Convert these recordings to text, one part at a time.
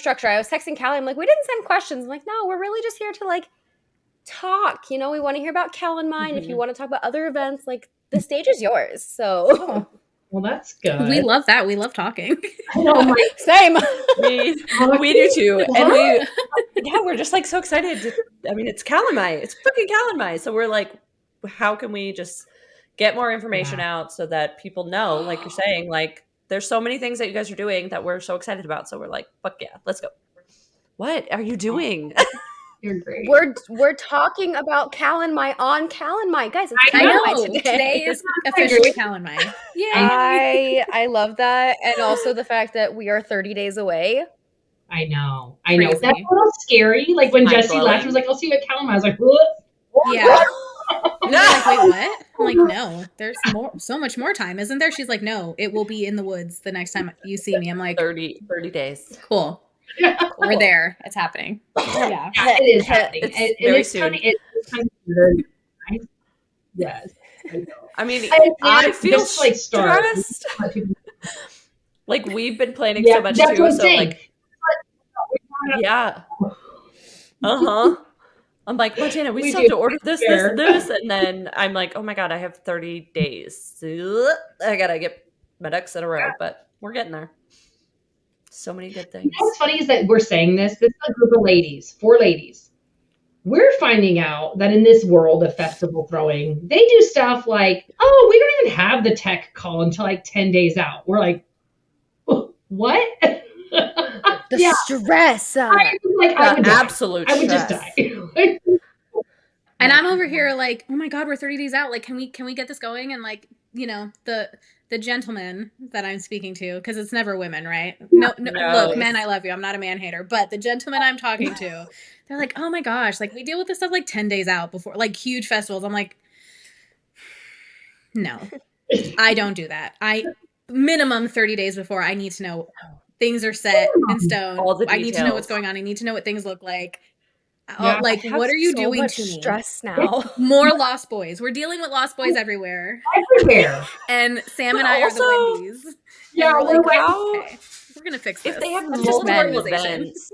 structure. I was texting Callie. I'm like, we didn't send questions. I'm like, no, we're really just here to like talk. You know, we want to hear about Calan Mai. If you want to talk about other events, like the stage is yours. So. Oh, well, that's good. We love that. We love talking. I know, Same. We do too. And we're just like so excited. It's Calan Mai. It's freaking Calan Mai. So we're like, how can we just get more information out so that people know, like you're saying, like there's so many things that you guys are doing that we're so excited about. So we're like, fuck yeah, let's go. What are you doing? You're great. We're talking about Calan Mai on Calan Mai. Guys, it's Calan Mai know. Today is officially Calan Mai. Yeah. I love that. And also the fact that we are 30 days away. I know. That's a little scary. Like when Jessie left, was like, I'll see you at Calan Mai. I was like, what? Yeah. I'm like, wait, what? I'm like, no, there's so much more time, isn't there? She's like, no, it will be in the woods the next time you see me. I'm like, 30 days. Cool. We're there. It's happening. Yeah, it is happening. It's very soon. It's kind of very nice. Yes. I feel just like stressed. Like we've been planning so much that's too. What I'm so saying. like, yeah. I'm like, Montana, we still have to order this, and then I'm like, oh my god, I have 30 days. I gotta get my ducks in a row, but we're getting there. So many good things. You know what's funny is that we're saying this. This is a group of ladies, 4 ladies. We're finding out that in this world of festival throwing, they do stuff like, oh, we don't even have the tech call until like 10 days out. We're like, what? The stress. I would absolute I would just die. And I'm over here like, oh my god, we're 30 days out. Like, can we get this going? And like, you know, the gentlemen that I'm speaking to, because it's never women, right? No. Look, men, I love you. I'm not a man hater, but the gentlemen I'm talking to, they're like, oh my gosh, like we deal with this stuff like 10 days out before, like huge festivals. I'm like, no, I don't do that. Minimum 30 days before, I need to know things are set in stone. I need to know what's going on. I need to know what things look like. Like, what are you doing to me? Stress now. More Lost Boys. We're dealing with Lost Boys everywhere. And Sam and I are the Wendy's. Yeah, we're like, we're gonna fix this. If they have multiple events,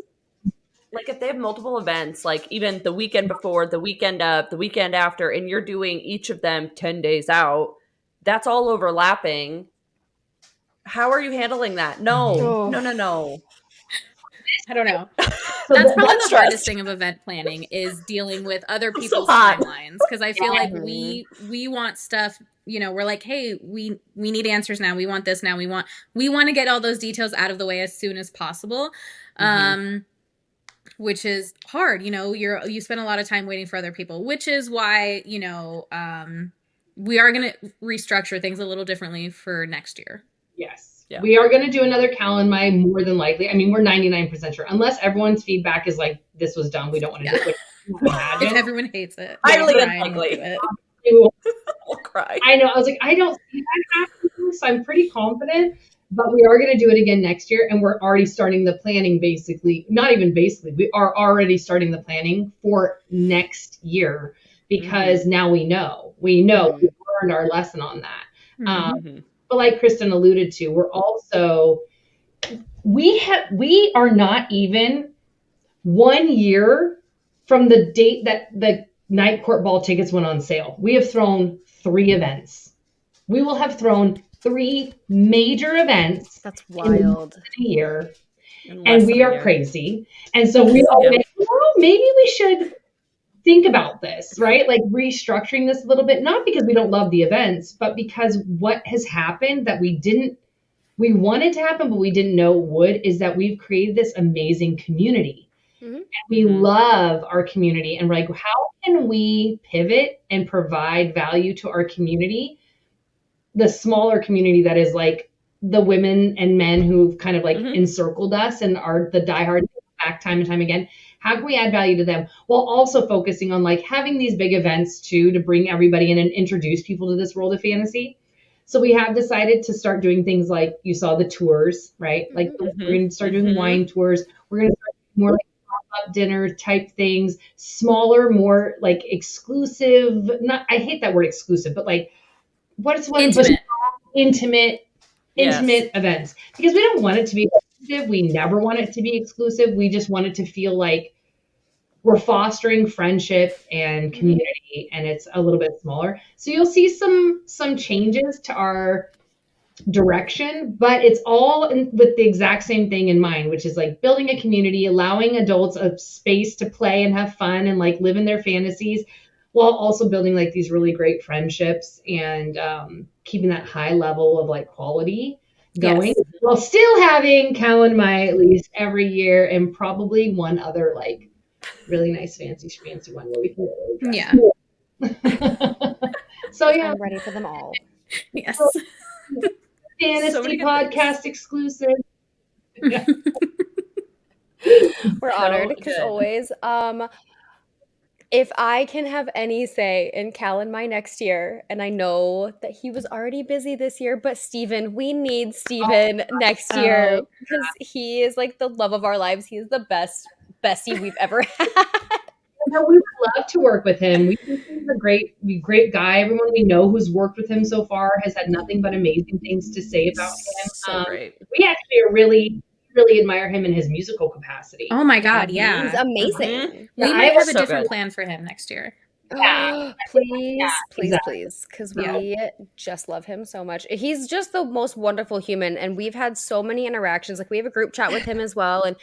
like if they have multiple events, like even the weekend before, the weekend of, the weekend after, and you're doing each of them 10 days out, that's all overlapping. How are you handling that? No. I don't know. That's probably the hardest thing of event planning is dealing with other people's timelines. Because I feel like we want stuff, you know, we're like, hey, we need answers now. We want this now. We want to get all those details out of the way as soon as possible. Which is hard. You know, you spend a lot of time waiting for other people, which is why, you know, we are going to restructure things a little differently for next year. Yes. Yeah. We are going to do another Calan Mai more than likely. I mean, we're 99% sure. Unless everyone's feedback is like, this was dumb, we don't want to do it. If everyone hates it. Highly unlikely. We'll cry. I know. I was like, I don't see that happening, so I'm pretty confident. But we are going to do it again next year. And we're already starting the planning, basically. Not even basically. We are already starting the planning for next year. Because now we know. We learned our lesson on that. But like Kristen alluded to, we're also, we are not even 1 year from the date that the night court ball tickets went on sale. We have thrown 3 events. We will have thrown 3 major events. That's wild. In a year. And we are crazy. And so we are like, well, maybe we should think about this, right? Like restructuring this a little bit, not because we don't love the events, but because what has happened that we wanted to happen, but we didn't know would, is that we've created this amazing community. And we love our community. And we're like, how can we pivot and provide value to our community? The smaller community that is like the women and men who've kind of like encircled us and are the diehard back time and time again. How can we add value to them while also focusing on like having these big events too, to bring everybody in and introduce people to this world of fantasy? So we have decided to start doing things like you saw the tours, right? Like we're going to start doing wine tours. We're going to start doing more like pop-up dinner type things, smaller, more like exclusive. I hate that word exclusive, but like intimate events, because we don't want it to be exclusive. We never want it to be exclusive. We just want it to feel like we're fostering friendship and community, and it's a little bit smaller. So you'll see some changes to our direction, but it's all with the exact same thing in mind, which is like building a community, allowing adults a space to play and have fun and like live in their fantasies, while also building like these really great friendships and keeping that high level of like quality going, while still having Calan Mai at least every year, and probably one other like really nice fancy one where we can so yeah, I'm ready for them all. Yes. So, fantasy podcast exclusive. Yeah. We're honored because always. If I can have any say in Calan Mai next year, and I know that he was already busy this year, but Steven, we need Steven next year because he is like the love of our lives. He is the best bestie we've ever had. We would love to work with him. We think he's a great guy. Everyone we know who's worked with him so far has had nothing but amazing things to say about him. So great. We actually are really admire him in his musical capacity. Oh my God, yeah. He's amazing. We might have a different plan for him next year. Yeah. Please, exactly. because we just love him so much. He's just the most wonderful human, and we've had so many interactions. Like, we have a group chat with him as well, and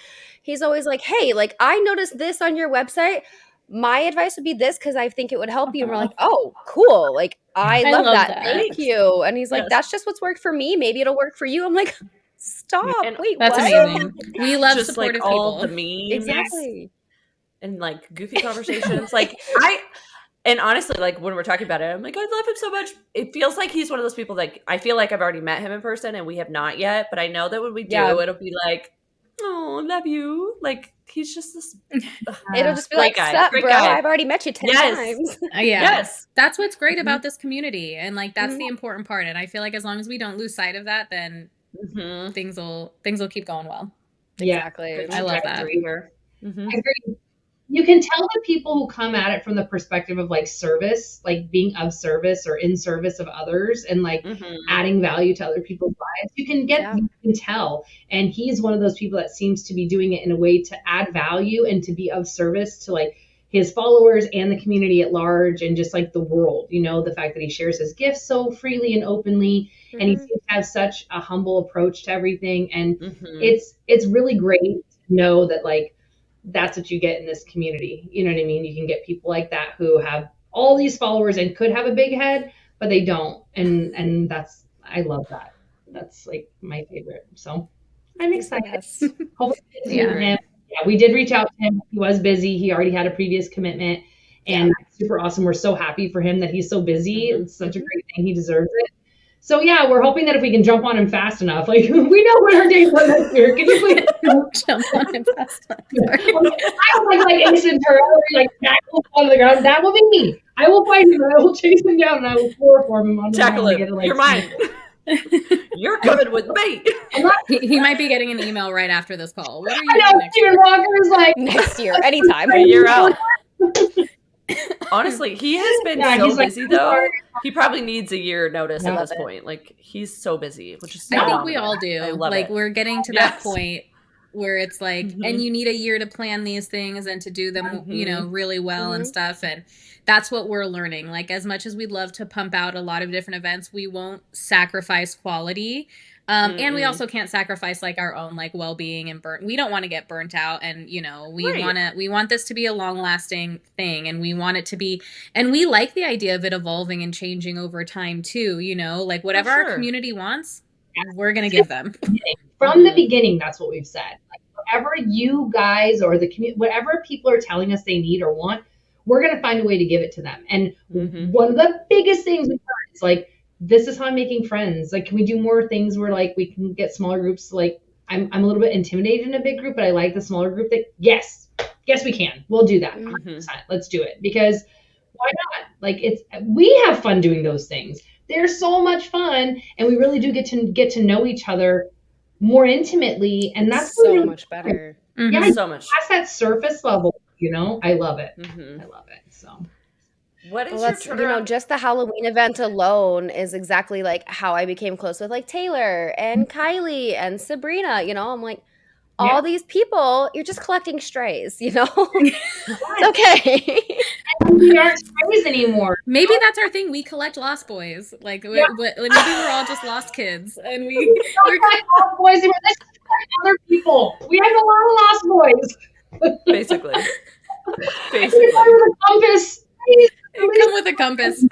he's always like, hey, like, I noticed this on your website. My advice would be this because I think it would help you. And we're like, oh, cool. Like, I love that. Thank you. And he's like, that's just what's worked for me. Maybe it'll work for you. I'm like, stop. Wait, that's what? amazing. We love just supportive like all people. the memes. Exactly. And like goofy conversations. And honestly, like when we're talking about it, I'm like, I love him so much. It feels like he's one of those people like I feel like I've already met him in person and we have not yet, but I know that when we do, it'll be like, oh, love you. Like he's just this it'll just be like, sup, bro, I've already met you 10 times. Yes. That's what's great about this community. And like that's the important part. And I feel like as long as we don't lose sight of that, then things will keep going well. Exactly. I love that. I agree. You can tell the people who come at it from the perspective of like service, like being of service or in service of others and like adding value to other people's lives. You can tell. And he's one of those people that seems to be doing it in a way to add value and to be of service to like his followers and the community at large and just like the world, you know, the fact that he shares his gifts so freely and openly and he seems to have such a humble approach to everything. And it's really great to know that like, that's what you get in this community. You know what I mean? You can get people like that who have all these followers and could have a big head, but they don't. And I love that. That's like my favorite. So I'm excited. Hopefully him. Yeah, we did reach out to him. He was busy. He already had a previous commitment and super awesome. We're so happy for him that he's so busy. It's such a great thing. He deserves it. So yeah, we're hoping that if we can jump on him fast enough, like we know when our days are next year. Can you please jump on him fast enough? I was like instant like tackle on the ground. That will be me. I will find him and I will chase him down and I will chloroform him on the tackle him. You're mine. You're coming with me. He might be getting an email right after this call. What are you doing next year? Walker's like next year, anytime. You're out. Honestly, he has been so busy though. He probably needs a year notice at this point. Like he's so busy, which is so I think we all do. Like we're getting to that point where it's like, and you need a year to plan these things and to do them, you know, really well and stuff. And that's what we're learning. Like as much as we'd love to pump out a lot of different events, we won't sacrifice quality. And we also can't sacrifice like our own like well-being and we don't want to get burnt out. And, you know, we want this to be a long lasting thing and we want it to be, and we like the idea of it evolving and changing over time too, you know, like whatever our community wants, we're going to give them. From the beginning, that's what we've said. Like whatever you guys or the community, whatever people are telling us they need or want, we're going to find a way to give it to them. And one of the biggest things we've heard is like, this is how I'm making friends. Like, can we do more things where like we can get smaller groups? Like I'm a little bit intimidated in a big group, but I like the smaller group that yes, we can. We'll do that. 100%. Let's do it because why not? Like we have fun doing those things. They're so much fun. And we really do get to know each other more intimately. And that's so really much better. Yeah, so much. That's that surface level, you know, I love it. I love it. So what is your you know, just the Halloween event alone is exactly like how I became close with like Taylor and Kylie and Sabrina. You know, I'm like, all these people, you're just collecting strays, you know? It's okay. We aren't strays anymore. Maybe that's our thing. We collect lost boys. Like maybe we're all just lost kids, and we're lost boys. Let's other people. We have a lot of lost boys. Basically. With a compass. Come with a compass.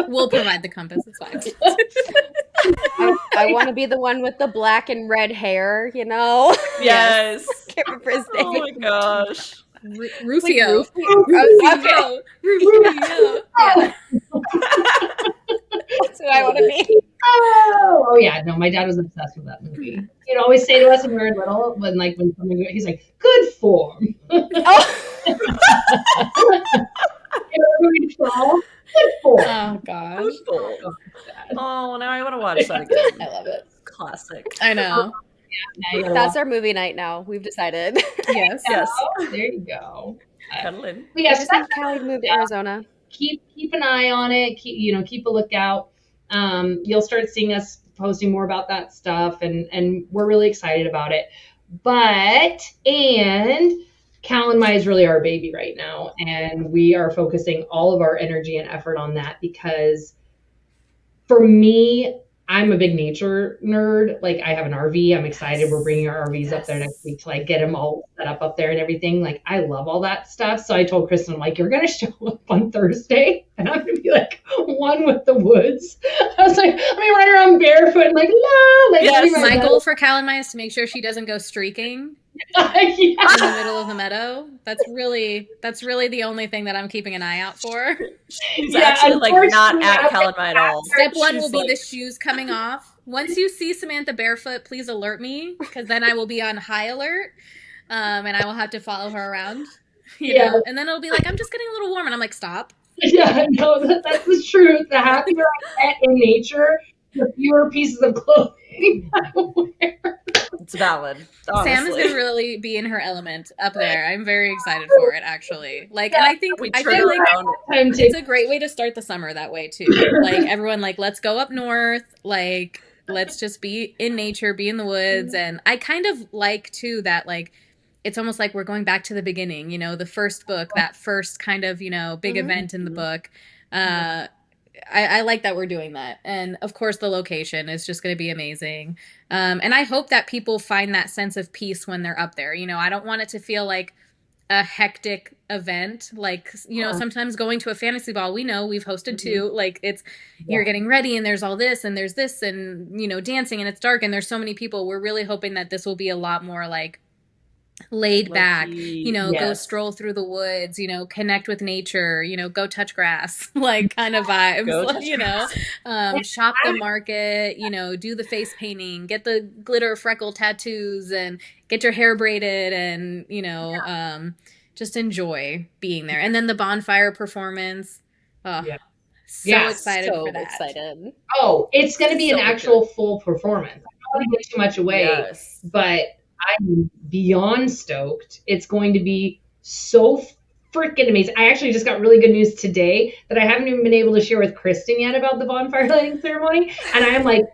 We'll provide the compass. It's fine. I want to be the one with the black and red hair, you know? Yes. Can't remember his name. Oh my gosh. Rufio. Rufio. Yeah. That's who I want to be. Oh yeah, no, my dad was obsessed with that movie. He'd always say to us when we were little, when something, he's like, "Good form." Oh. Good form. Oh gosh. Oh, now I want to watch that again. I love it. Classic. I know. That's our movie night now. We've decided. Yes. Yes. There you go. Cuddle in. But yes, I just need Callie to move to Arizona. Keep an eye on it. Keep a lookout. You'll start seeing us posting more about that stuff, and we're really excited about it. Calan Mai is really our baby right now, and we are focusing all of our energy and effort on that because for me, I'm a big nature nerd. Like I have an RV. I'm excited. We're bringing our RVs up there next week to like get them all set up there and everything. Like I love all that stuff. So I told Kristen, I'm like, you're going to show up on Thursday and I'm going to be like one with the woods. I was like, I'm going to run around barefoot and like, la. Like, yes. My goal for Calan Mai is to make sure she doesn't go streaking. In the middle of the meadow. That's really the only thing that I'm keeping an eye out for. She's actually like not at Calan Mai at all. Step one will be the shoes coming off. Once you see Samantha barefoot, please alert me, because then I will be on high alert, and I will have to follow her around. You know? And then it'll be like, I'm just getting a little warm, and I'm like, stop. Yeah, no, that's the truth. The happier I get in nature, the fewer pieces of clothing I wear. It's valid. Honestly. Sam is gonna really be in her element up there. I'm very excited for it, actually. Like, and I feel like it's a great way to start the summer that way too. Like everyone, like, let's go up north. Like, let's just be in nature, be in the woods. And I kind of like too that like it's almost like we're going back to the beginning. You know, the first book, that first kind of big event in the book. I like that we're doing that. And of course the location is just going to be amazing. And I hope that people find that sense of peace when they're up there. I don't want it to feel like a hectic event. Like, sometimes going to a fantasy ball, we've hosted too. Like you're getting ready and there's all this and there's this and, dancing and it's dark and there's so many people. We're really hoping that this will be a lot more like laid back, go stroll through the woods, connect with nature, go touch grass, like kind of vibes, shop the market, do the face painting, get the glitter freckle tattoos and get your hair braided and, just enjoy being there. And then the bonfire performance. Excited for that. Excited. Oh, it's going to be an actual full performance. I don't want to give too much away, but I'm beyond stoked. It's going to be so freaking amazing. I actually just got really good news today that I haven't even been able to share with Kristen yet about the bonfire lighting ceremony. And I'm like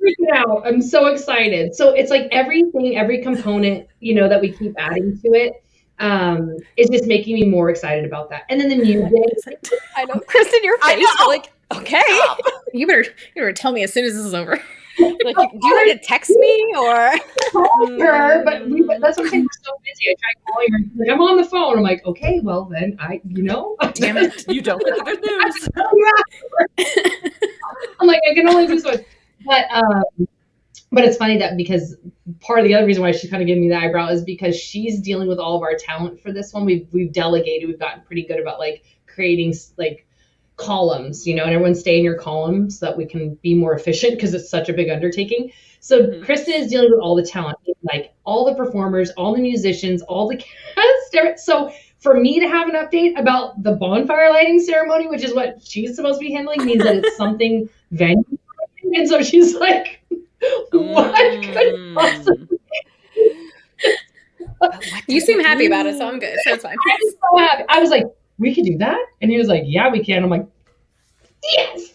freaking out. I'm so excited. So it's like every component, that we keep adding to it is just making me more excited about that. And then the music. I know. Kristen, your face. You're like, okay. You better tell me as soon as this is over. Like, do you need to text me or? Her, but that's what I'm saying. We're so busy. I tried calling her. Like, I'm on the phone. I'm like, okay, well then Damn it, you don't get good news. I'm like, I can only do so much. But it's funny that because part of the other reason why she's kind of giving me the eyebrow is because she's dealing with all of our talent for this one. We've delegated. We've gotten pretty good about like creating like columns, and everyone stay in your columns so that we can be more efficient because it's such a big undertaking. So Kristen is dealing with all the talent, like all the performers, all the musicians, all the cast. So for me to have an update about the bonfire lighting ceremony, which is what she's supposed to be handling, means that it's something venue. And so she's like, what could possibly You seem happy about it, so I'm good. So it's fine. I'm so happy. I was like, we could do that? And he was like, yeah, we can. I'm like, yes.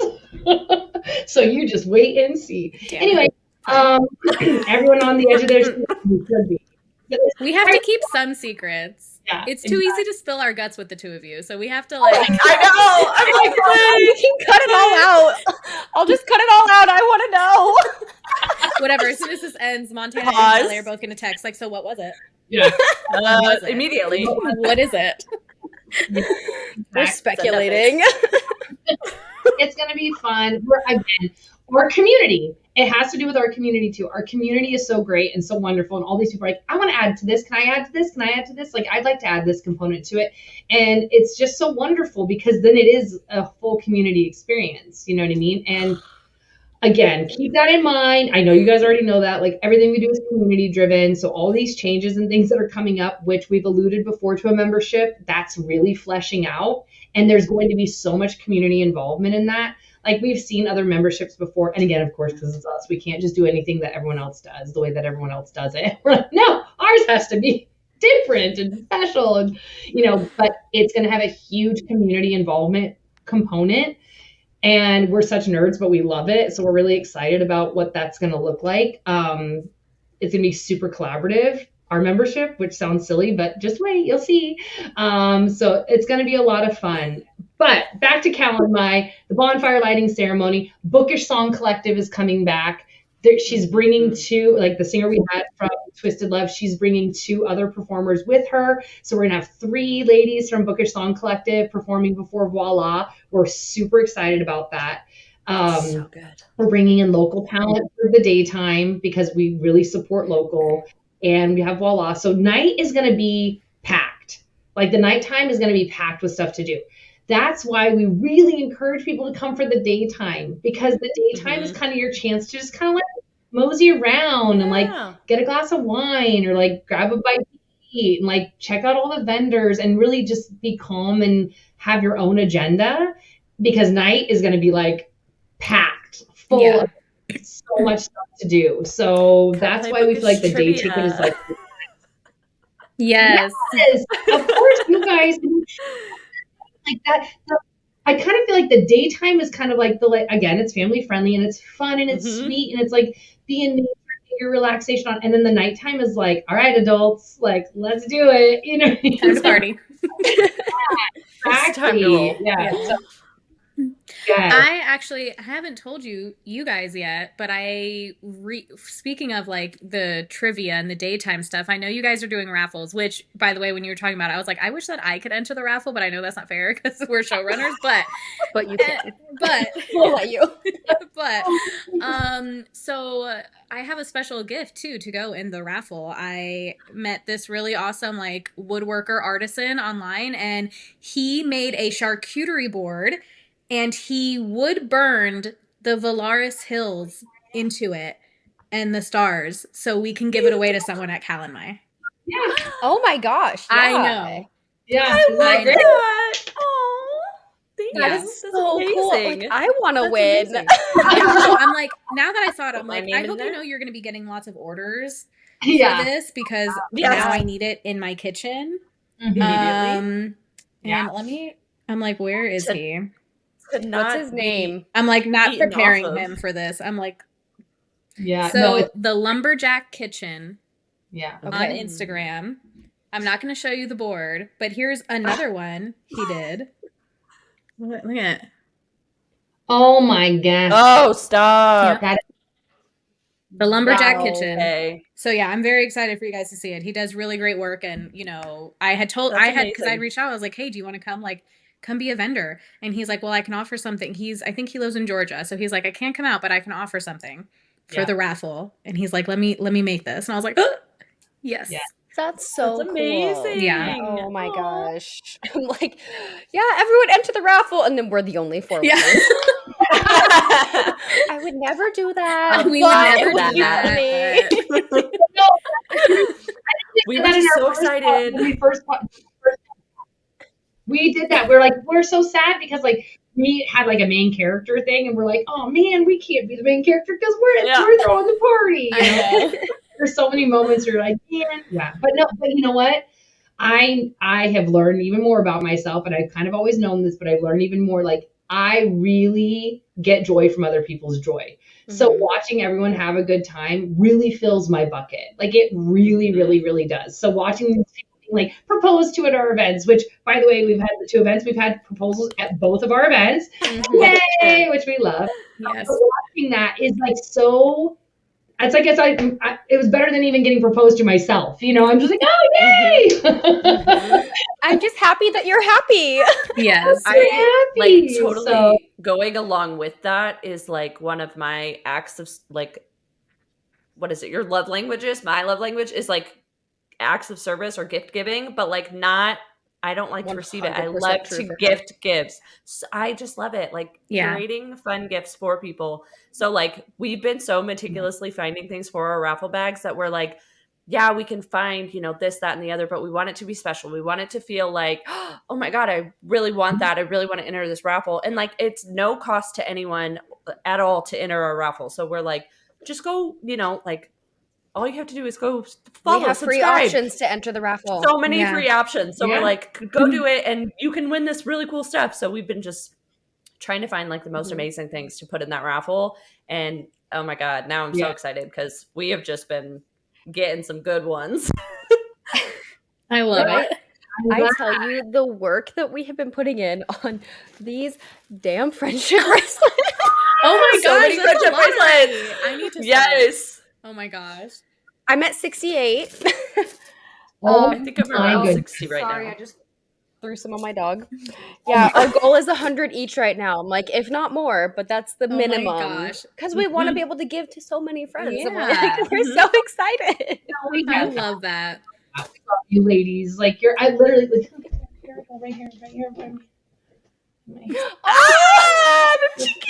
So you just wait and see. Anyway, everyone on the edge of their seat should be. We have to keep some secrets. Yeah, it's too easy to spill our guts with the two of you, so we have to like. I know. I'm like, you can cut it all out. I'll just cut it all out. I want to know. Whatever. As soon as this ends, Montana and Kelly are both going to text like, so what was it? Yeah. Immediately. What is it? We're speculating. It's going to be fun. Our community. It has to do with our community too. Our community is so great and so wonderful. And all these people are like, I want to add to this. Can I add to this? Can I add to this? Like, I'd like to add this component to it. And it's just so wonderful because then it is a full community experience. You know what I mean? And again, keep that in mind. I know you guys already know that. Like, everything we do is community driven. So all these changes and things that are coming up, which we've alluded before to a membership, that's really fleshing out. And there's going to be so much community involvement in that. Like, we've seen other memberships before. And again, of course, because it's us, we can't just do anything that everyone else does the way that everyone else does it. We're like, no, ours has to be different and special. And, but it's going to have a huge community involvement component. And we're such nerds, but we love it. So we're really excited about what that's going to look like. It's going to be super collaborative, our membership, which sounds silly, but just wait, you'll see. So it's going to be a lot of fun. But back to Calan Mai, the bonfire lighting ceremony. Bookish Song Collective is coming back. She's bringing two, like the singer we had from Twisted Love, she's bringing two other performers with her. So we're going to have 3 ladies from Bookish Song Collective performing before Voila. We're super excited about that. So good. We're bringing in local talent for the daytime because we really support local. And we have Voila. So night is going to be packed. Like, the nighttime is going to be packed with stuff to do. That's why we really encourage people to come for the daytime, because the daytime is kind of your chance to just kind of like mosey around and like get a glass of wine or like grab a bite to eat and like check out all the vendors and really just be calm and have your own agenda, because night is going to be like packed full of so much stuff to do. So that's why we feel like the day ticket is like, yes, of course, you guys. Like that, I kind of feel like the daytime is kind of like again, it's family friendly and it's fun and it's sweet and it's like being nature, your relaxation on, and then the nighttime is like, all right, adults, like, let's do it, time to party. Exactly. Time to roll. Yeah. So, I haven't told you guys yet, but speaking of like the trivia and the daytime stuff, I know you guys are doing raffles, which, by the way, when you were talking about it, I was like, I wish that I could enter the raffle, but I know that's not fair because we're showrunners, but you can. But we'll let you. So I have a special gift too to go in the raffle. I met this really awesome like woodworker artisan online, and he made a charcuterie board. And he wood burned the Valaris Hills into it and the stars, so we can give it away to someone at Calan Mai. Yeah. Oh my gosh. Yeah. I know. Yeah. I love that. Oh, that is so cool. Like, I want to win. I'm like, now that I saw it, I'm like, I hope you know you're going to be getting lots of orders for this, because now I need it in my kitchen. Immediately. And I'm like, where is he? What's his name? I'm like not preparing him for this. I'm like, So the Lumberjack Kitchen on Instagram. I'm not going to show you the board, but here's another one he did. Look at it. Oh my gosh. Oh, stop. Yeah. The Lumberjack Kitchen. Okay. So yeah, I'm very excited for you guys to see it. He does really great work. And because I'd reached out, I was like, hey, do you want to come be a vendor? And he's like, well, I can offer something. I think he lives in Georgia. So he's like, I can't come out, but I can offer something for the raffle. And he's like, let me make this. And I was like, oh, yes. Yeah. That's so amazing. Cool. Yeah. Oh my gosh. I'm like, yeah, everyone enter the raffle, and then we're the only 4 winners. I would never do that. We would never do that. We were just so excited. We did that. We're so sad because like we had like a main character thing, and we're like, oh man, we can't be the main character because we're throwing the party. There's so many moments where you're like, man, but you know what? I have learned even more about myself, and I've kind of always known this, but I've learned even more. Like, I really get joy from other people's joy. So watching everyone have a good time really fills my bucket. Like it really, really, really does. So watching these people being like proposed to at our events, which by the way, we've had the 2 events, we've had proposals at both of our events. Yay, which we love. Yes. But watching that is like so, it's like it was better than even getting proposed to myself. You know, I'm just like, oh yay! I'm just happy that you're happy. Yes. happy. Like totally going along with that is like one of my acts of like, what is it? Your love languages. My love language is like acts of service or gift giving, but like not, I don't like to receive it. I love to gift gifts. So I just love it. Like curating fun gifts for people. So like we've been so meticulously finding things for our raffle bags that we're like, yeah, we can find, you know, this, that, and the other, but we want it to be special. We want it to feel like, oh my God, I really want that. I really want to enter this raffle. And like, it's no cost to anyone at all to enter our raffle. So we're like, just go, you know, like all you have to do is go follow, we have subscribe. Free options to enter the raffle. So many free options. So we're like, go do it and you can win this really cool stuff. So we've been just trying to find like the most amazing things to put in that raffle. And oh my God, now I'm so excited because we have just been getting some good ones. I love it. I tell you, the work that we have been putting in on these damn friendship bracelets. Oh my So many gosh, friendship bracelets. I need to Yes. Oh my gosh. I'm at 68. I think I'm around 60 right Sorry, now. I just threw some on my dog. Yeah, our goal is 100 each right now. I'm like, if not more, but that's the minimum. Because we want to be able to give to so many friends. Yeah. Like, we're so excited. I love that. You ladies, like I literally like right here. Ah, the chicken!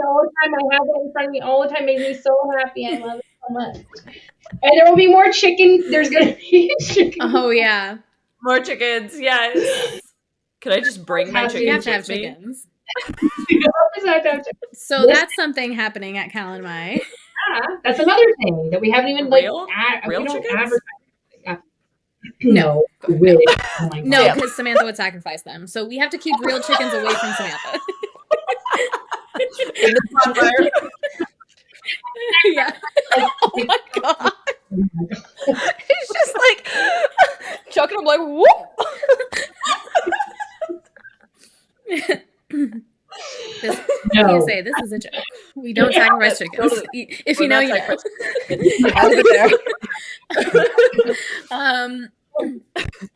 All the time. I have it in front of me all the time. Makes me so happy. I love it so much. And there will be more chicken. There's gonna be chicken. Oh yeah, more chickens. Yes. Could I just bring my chickens? You have to have chickens. So that's something happening at Calan Mai. Yeah, that's another thing that we haven't even real chickens? Advertise. No, oh no, because Samantha would sacrifice them. So we have to keep real chickens away from Samantha. In the bonfire. Yeah. Oh my God. It's just like chucking them like whoop. This is a joke. We don't sacrifice chickens. Totally. If you know, you know.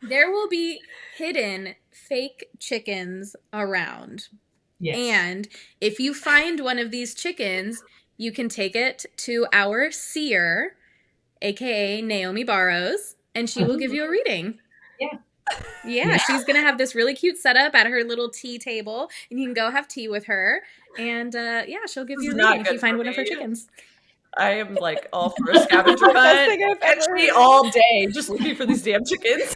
There will be hidden fake chickens around. Yes. And if you find one of these chickens, you can take it to our seer, aka Naomi Barrows, and she will give you a reading. Yeah, she's gonna have this really cute setup at her little tea table, and you can go have tea with her. And she'll give you a reading if you find one of her chickens. I am like all for a scavenger hunt. Actually, all day just looking for these damn chickens.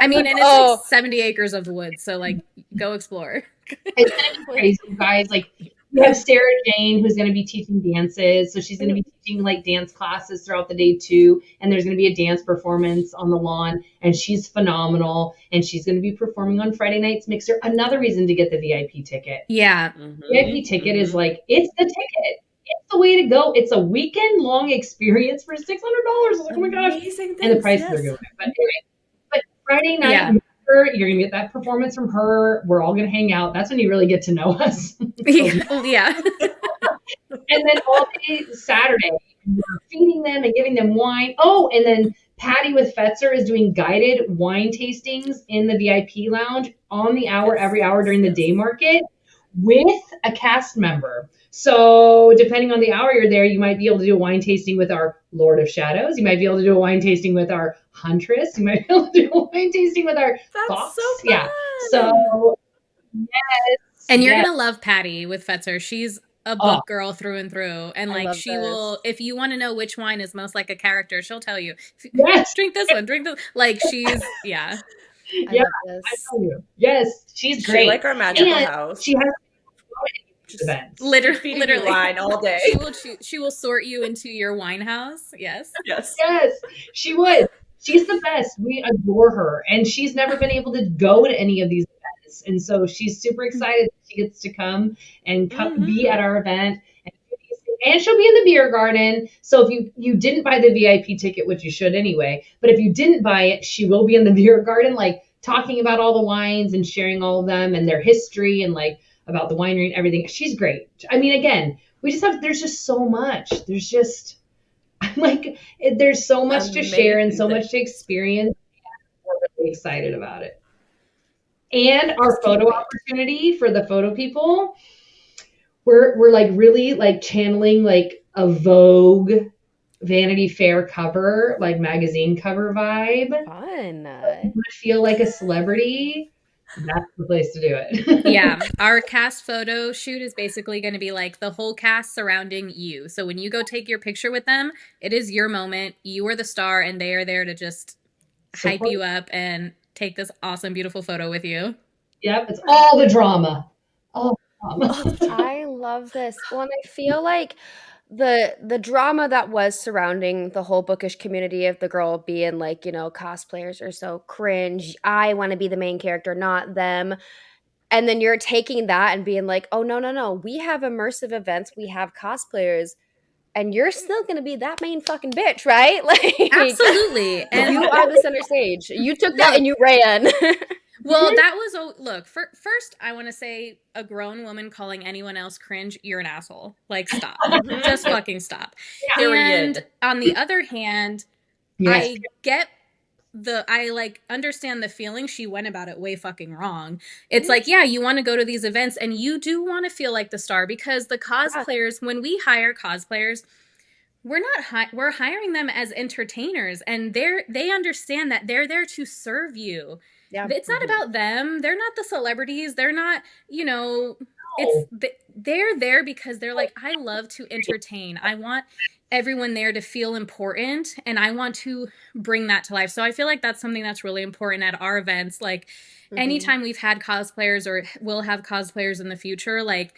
I mean, and it's like 70 acres of woods, so like go explore. It's gonna be crazy, guys. Like we have Sarah Jane who's gonna be teaching dances, so she's gonna be teaching like dance classes throughout the day too. And there's gonna be a dance performance on the lawn, and she's phenomenal. And she's gonna be performing on Friday nights. Mixer, another reason to get the VIP ticket. Yeah, VIP ticket is like it's the ticket. It's the way to go. It's a weekend long experience for $600. I was like, oh my gosh, and the prices are going. But anyway, but Friday night. You're gonna get that performance from her. We're all gonna hang out. That's when you really get to know us. Yeah. And then all day Saturday, we're feeding them and giving them wine. Oh, and then Patty with Fetzer is doing guided wine tastings in the VIP lounge on the hour, every hour during the day market with a cast member. So depending on the hour you're there, you might be able to do a wine tasting with our Lord of Shadows. You might be able to do a wine tasting with our Huntress. You might be able to do a wine tasting with our Fox. So fun. Yeah. So yes. And you're gonna love Patty with Fetzer. She's a book girl through and through. And like she will, if you want to know which wine is most like a character, she'll tell you. Drink this one, drink this. Like she's I tell you. Yes, she's great. Like our magical house. She has literally wine all day. She will sort you into your wine house. Yes. Yes, she would. She's the best. We adore her. And she's never been able to go to any of these events. And so she's super excited that she gets to come and be at our event. And she'll be in the beer garden. So if you didn't buy the VIP ticket, which you should anyway, but if you didn't buy it, she will be in the beer garden, like talking about all the wines and sharing all of them and their history and like about the winery and everything. She's great. I mean, again, there's just so much. I'm like, there's so much to share and so much to experience. We're really excited about it. And our photo opportunity for the photo people, we're like really like channeling like a Vogue Vanity Fair cover, like magazine cover vibe. Fun. You feel like a celebrity. That's the place to do it. Yeah. Our cast photo shoot is basically going to be like the whole cast surrounding you. So when you go take your picture with them, it is your moment. You are the star and they are there to just hype you up and take this awesome, beautiful photo with you. Yep. It's all the drama. I love this. Well, and I feel like the drama that was surrounding the whole bookish community of the girl being like, you know, cosplayers are so cringe. I want to be the main character, not them. And then you're taking that and being like, oh, no. We have immersive events. We have cosplayers. And you're still going to be that main fucking bitch, right? Like, absolutely. And you are the center stage. You took that and you ran. Well, that was look. First, I want to say a grown woman calling anyone else cringe. You're an asshole. Like, stop. Just fucking stop. And on the other hand, I understand the feeling. She went about it way fucking wrong. It's like, yeah, you want to go to these events and you do want to feel like the star because the cosplayers, when we hire cosplayers, we're hiring them as entertainers and they understand that they're there to serve you. Yeah. It's not about them. They're not the celebrities. They're not, you know, they're there because they're like, I love to entertain. I want everyone there to feel important and I want to bring that to life. So I feel like that's something that's really important at our events. Like anytime we've had cosplayers or will have cosplayers in the future, like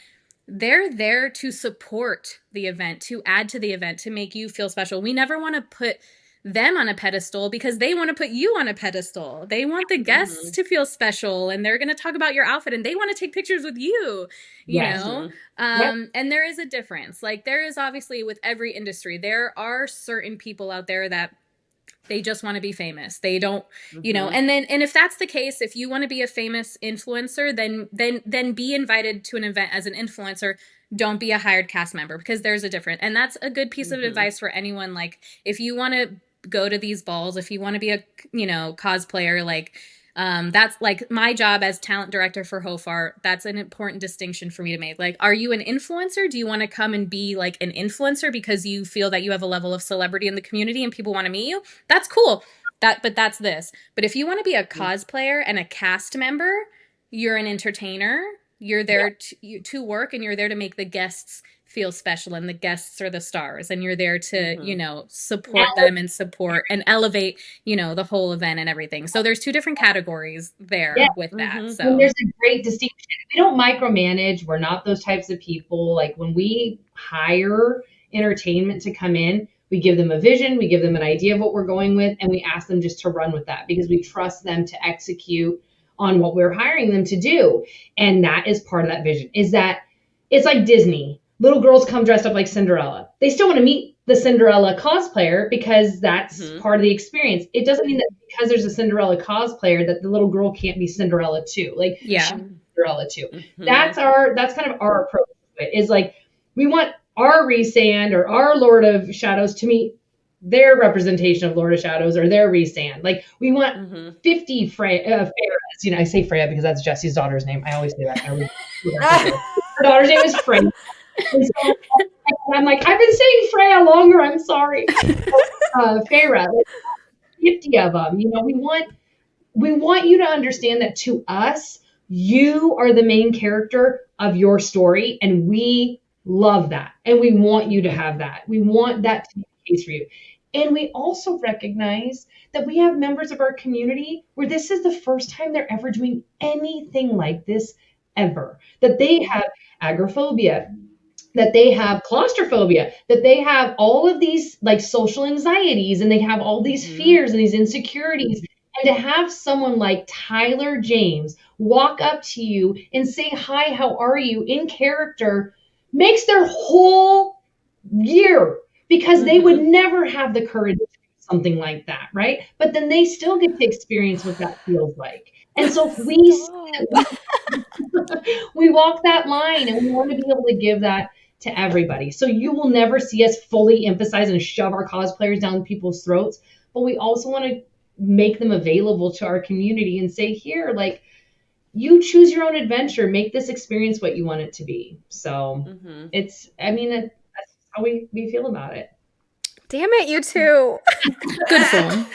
they're there to support the event, to add to the event, to make you feel special. We never want to put them on a pedestal because they want to put you on a pedestal. They want the guests to feel special and they're going to talk about your outfit and they want to take pictures with you, you know? And there is a difference. Like there is obviously with every industry, there are certain people out there that they just want to be famous. They don't, you know, and if that's the case, if you want to be a famous influencer, then be invited to an event as an influencer. Don't be a hired cast member because there's a difference. And that's a good piece of advice for anyone. Like if you want to go to these balls, if you want to be a, you know, cosplayer, like that's like my job as talent director for HOFAR. That's an important distinction for me to make. Like, are you an influencer? Do you want to come and be like an influencer because you feel that you have a level of celebrity in the community and people want to meet you? That's cool. But that's this. But if you want to be a cosplayer and a cast member, you're an entertainer. You're there to work and you're there to make the guests feel special and the guests are the stars and you're there to, you know, support them and support and elevate, you know, the whole event and everything. So there's two different categories there with that. So and there's a great distinction. We don't micromanage. We're not those types of people. Like when we hire entertainment to come in, we give them a vision, we give them an idea of what we're going with, and we ask them just to run with that because we trust them to execute on what we're hiring them to do. And that is part of that vision, is that it's like Disney. Little girls come dressed up like Cinderella. They still want to meet the Cinderella cosplayer because that's part of the experience. It doesn't mean that because there's a Cinderella cosplayer that the little girl can't be Cinderella too. Like Cinderella too. That's kind of our approach to it, is like we want our Rhysand or our Lord of Shadows to meet their representation of Lord of Shadows or their Rhysand. Like we want 50 Freya's. You know, I say Freya because that's Jesse's daughter's name. I always say that. Her daughter's name is Freya. And so I'm like, I've been saying Freya longer. I'm sorry. Feyre, 50 of them. You know, we want you to understand that to us, you are the main character of your story, and we love that, and we want you to have that. We want that to be the case for you. And we also recognize that we have members of our community where this is the first time they're ever doing anything like this ever. That they have agoraphobia. that they have claustrophobia, that they have all of these like social anxieties, and they have all these fears and these insecurities. And to have someone like Tyler James walk up to you and say, hi, how are you, in character, makes their whole year, because they would never have the courage to do something like that, right? But then they still get to experience what that feels like. And so we walk that line, and we want to be able to give that to everybody. So you will never see us fully emphasize and shove our cosplayers down people's throats, but we also want to make them available to our community and say, here, like, you choose your own adventure, make this experience what you want it to be. So that's how we feel about it. Damn it, you two. Good form.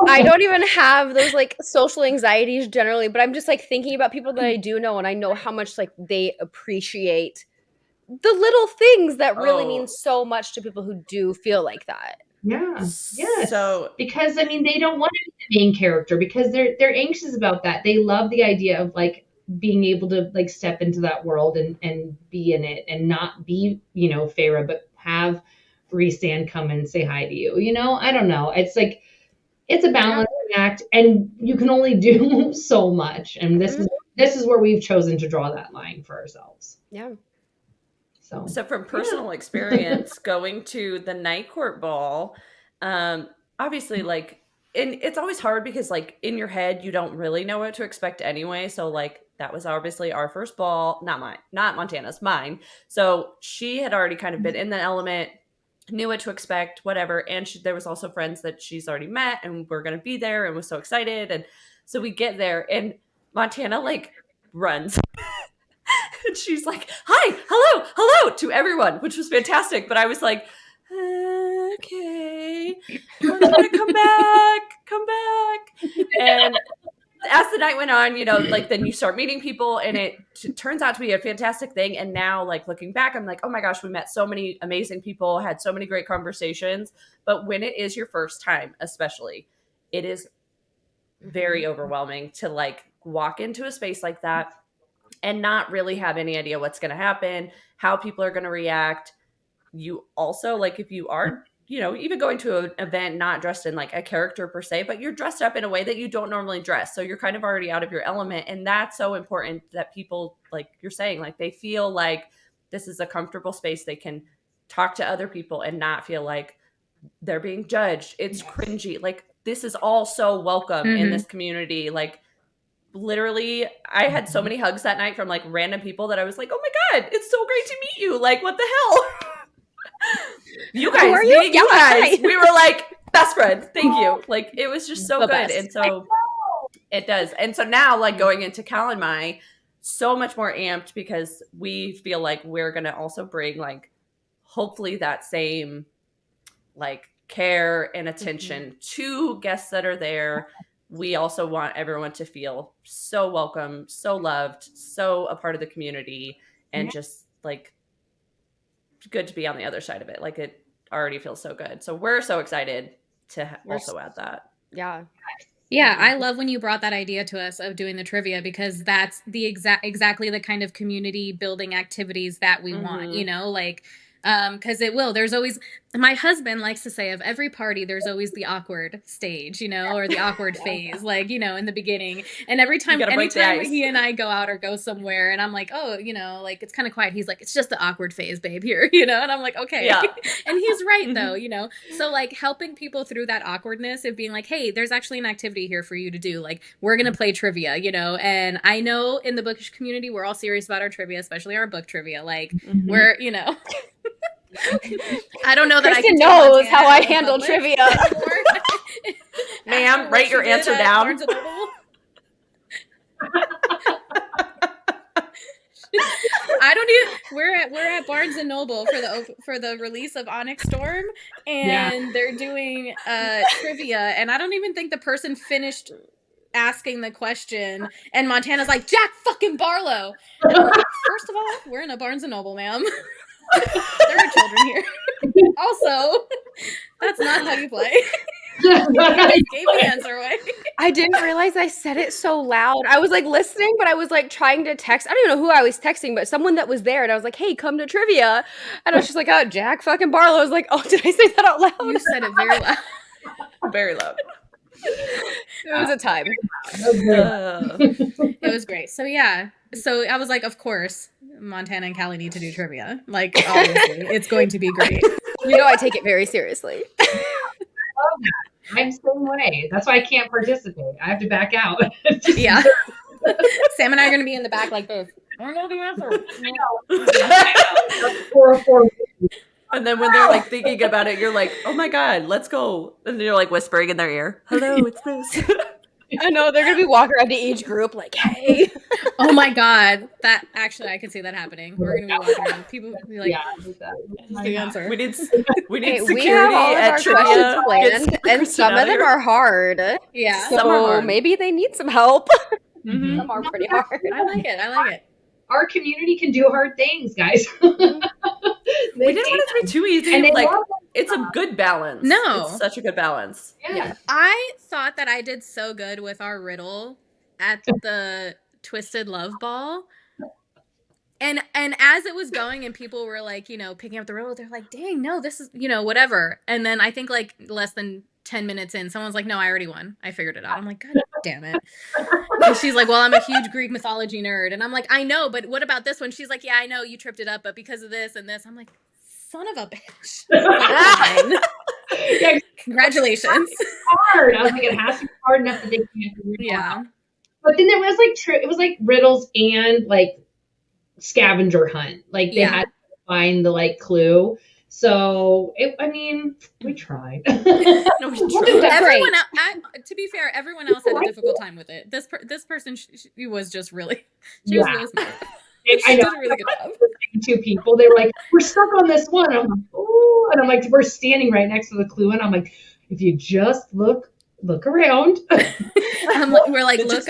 I don't even have those like social anxieties generally, but I'm just like thinking about people that I do know, and I know how much like they appreciate the little things that really mean so much to people who do feel like that. Yeah. Yes. So because they don't want to be the main character, because they're anxious about that. They love the idea of like being able to like step into that world and be in it, and not be, Farah, but have Rhysand come and say hi to you. I don't know. It's like, it's a balancing act, and you can only do so much. And this is where we've chosen to draw that line for ourselves. Yeah. So from personal experience, going to the night court ball, obviously, like, and it's always hard because, like, in your head, you don't really know what to expect anyway. So, like, that was obviously our first ball, not mine, not Montana's, mine. So she had already kind of been in the element, knew what to expect, whatever. And there was also friends that she's already met, and we're going to be there, and was so excited. And so we get there, and Montana, like, runs. And she's like, hi, hello to everyone, which was fantastic. But I was like, okay, Montana, come back. And as the night went on, like, then you start meeting people, and it turns out to be a fantastic thing. And now, like, looking back, I'm like, oh my gosh, we met so many amazing people, had so many great conversations. But when it is your first time, especially, it is very overwhelming to, like, walk into a space like that and not really have any idea what's going to happen, how people are going to react. You also, like, if you are, even going to an event not dressed in like a character per se, but you're dressed up in a way that you don't normally dress. So you're kind of already out of your element. And that's so important that people, like you're saying, like, they feel like this is a comfortable space. They can talk to other people and not feel like they're being judged. It's cringy. Like, this is all so welcome in this community. Like, literally, I had so many hugs that night from like random people that I was like, oh my God, it's so great to meet you. Like, what the hell? You guys, meeting you guys, we were like best friends. Thank you. Like, it was just so good. Best. And so it does. And so now, like, going into Calan Mai, so much more amped, because we feel like we're going to also bring, like, hopefully that same, like, care and attention to guests that are there. We also want everyone to feel so welcome, so loved, so a part of the community, and just, like, good to be on the other side of it. Like, it already feels so good. So we're so excited to also add that. Yeah. Yeah, I love when you brought that idea to us of doing the trivia, because that's the exactly the kind of community building activities that we want, like, because there's always, my husband likes to say, of every party, there's always the awkward stage, or the awkward phase, like, in the beginning. And anytime he and I go out or go somewhere and I'm like, oh, like, it's kind of quiet, he's like, it's just the awkward phase, babe, here, and I'm like, okay. Yeah. And he's right, though, so, like, helping people through that awkwardness of being like, hey, there's actually an activity here for you to do. Like, we're going to play trivia, and I know in the bookish community, we're all serious about our trivia, especially our book trivia. Like, we're, I don't know that Kristen knows how I handle trivia. Ma'am, write your answer down. I don't even. We're at Barnes and Noble for the release of Onyx Storm, and they're doing trivia, and I don't even think the person finished asking the question, and Montana's like, Jack fucking Barlow. And I'm like, first of all, we're in a Barnes and Noble, ma'am. There are children here. Also, that's not how you play. You just gave the answer away. I didn't realize I said it so loud. I was like listening, but I was like trying to text. I don't even know who I was texting, but someone that was there. And I was like, hey, come to trivia. And I was just like, oh, Jack fucking Barlow. I was like, oh, did I say that out loud? You said it very loud. Very loud. It was a time. It was great. So yeah. So I was like, of course, Montana and Cali need to do trivia. Like, obviously, it's going to be great. You know, I take it very seriously. I love that. I'm the same way. That's why I can't participate. I have to back out. Yeah. Sam and I are going to be in the back like this. I don't know the answer. And then when they're like thinking about it, you're like, oh my God, let's go. And you're like whispering in their ear, hello, it's this. I know, they're going to be walking around to each group like, hey. Oh my God. That actually, I could see that happening. We're going to be walking around. People will be like, Yeah, what's the answer? We need Hey, security we have all of at our trivia. questions planned, Get and Kristen some out of them here. are hard. Yeah. So Some are hard. maybe they need some help. Mhm. Some are pretty hard. I like it. I like it. Our community can do hard things, guys. We didn't want it to be too easy. And they Like, love it's a good balance. No. It's such a good balance. Yeah. I thought that I did so good with our riddle at the Twisted Love Ball. And as it was going and people were like, you know, picking up the riddle, they're like, dang, no, this is, you know, whatever. And then I think like less than 10 minutes in, someone's like, no, I already won. I figured it out. I'm like, God damn it. And she's like, well, I'm a huge Greek mythology nerd. And I'm like, I know, but what about this one? She's like, yeah, I know you tripped it up, but because of this and this. I'm like, son of a bitch. Like, Yeah, congratulations. it's hard. I was like, it has to be hard enough that they can't figure it Yeah. out. But then there was like it was like riddles and like scavenger hunt. Like they had to find the like clue. So I mean, we tried. No, we tried. Everyone to be fair, everyone else had a difficult time with it. This person she was just really she was really smart. I She know. did a really good job. Two people, they were like, we're stuck on this one. I'm like, oh, and I'm like, we're standing right next to the clue, and I'm like, if you just look around. We're like, look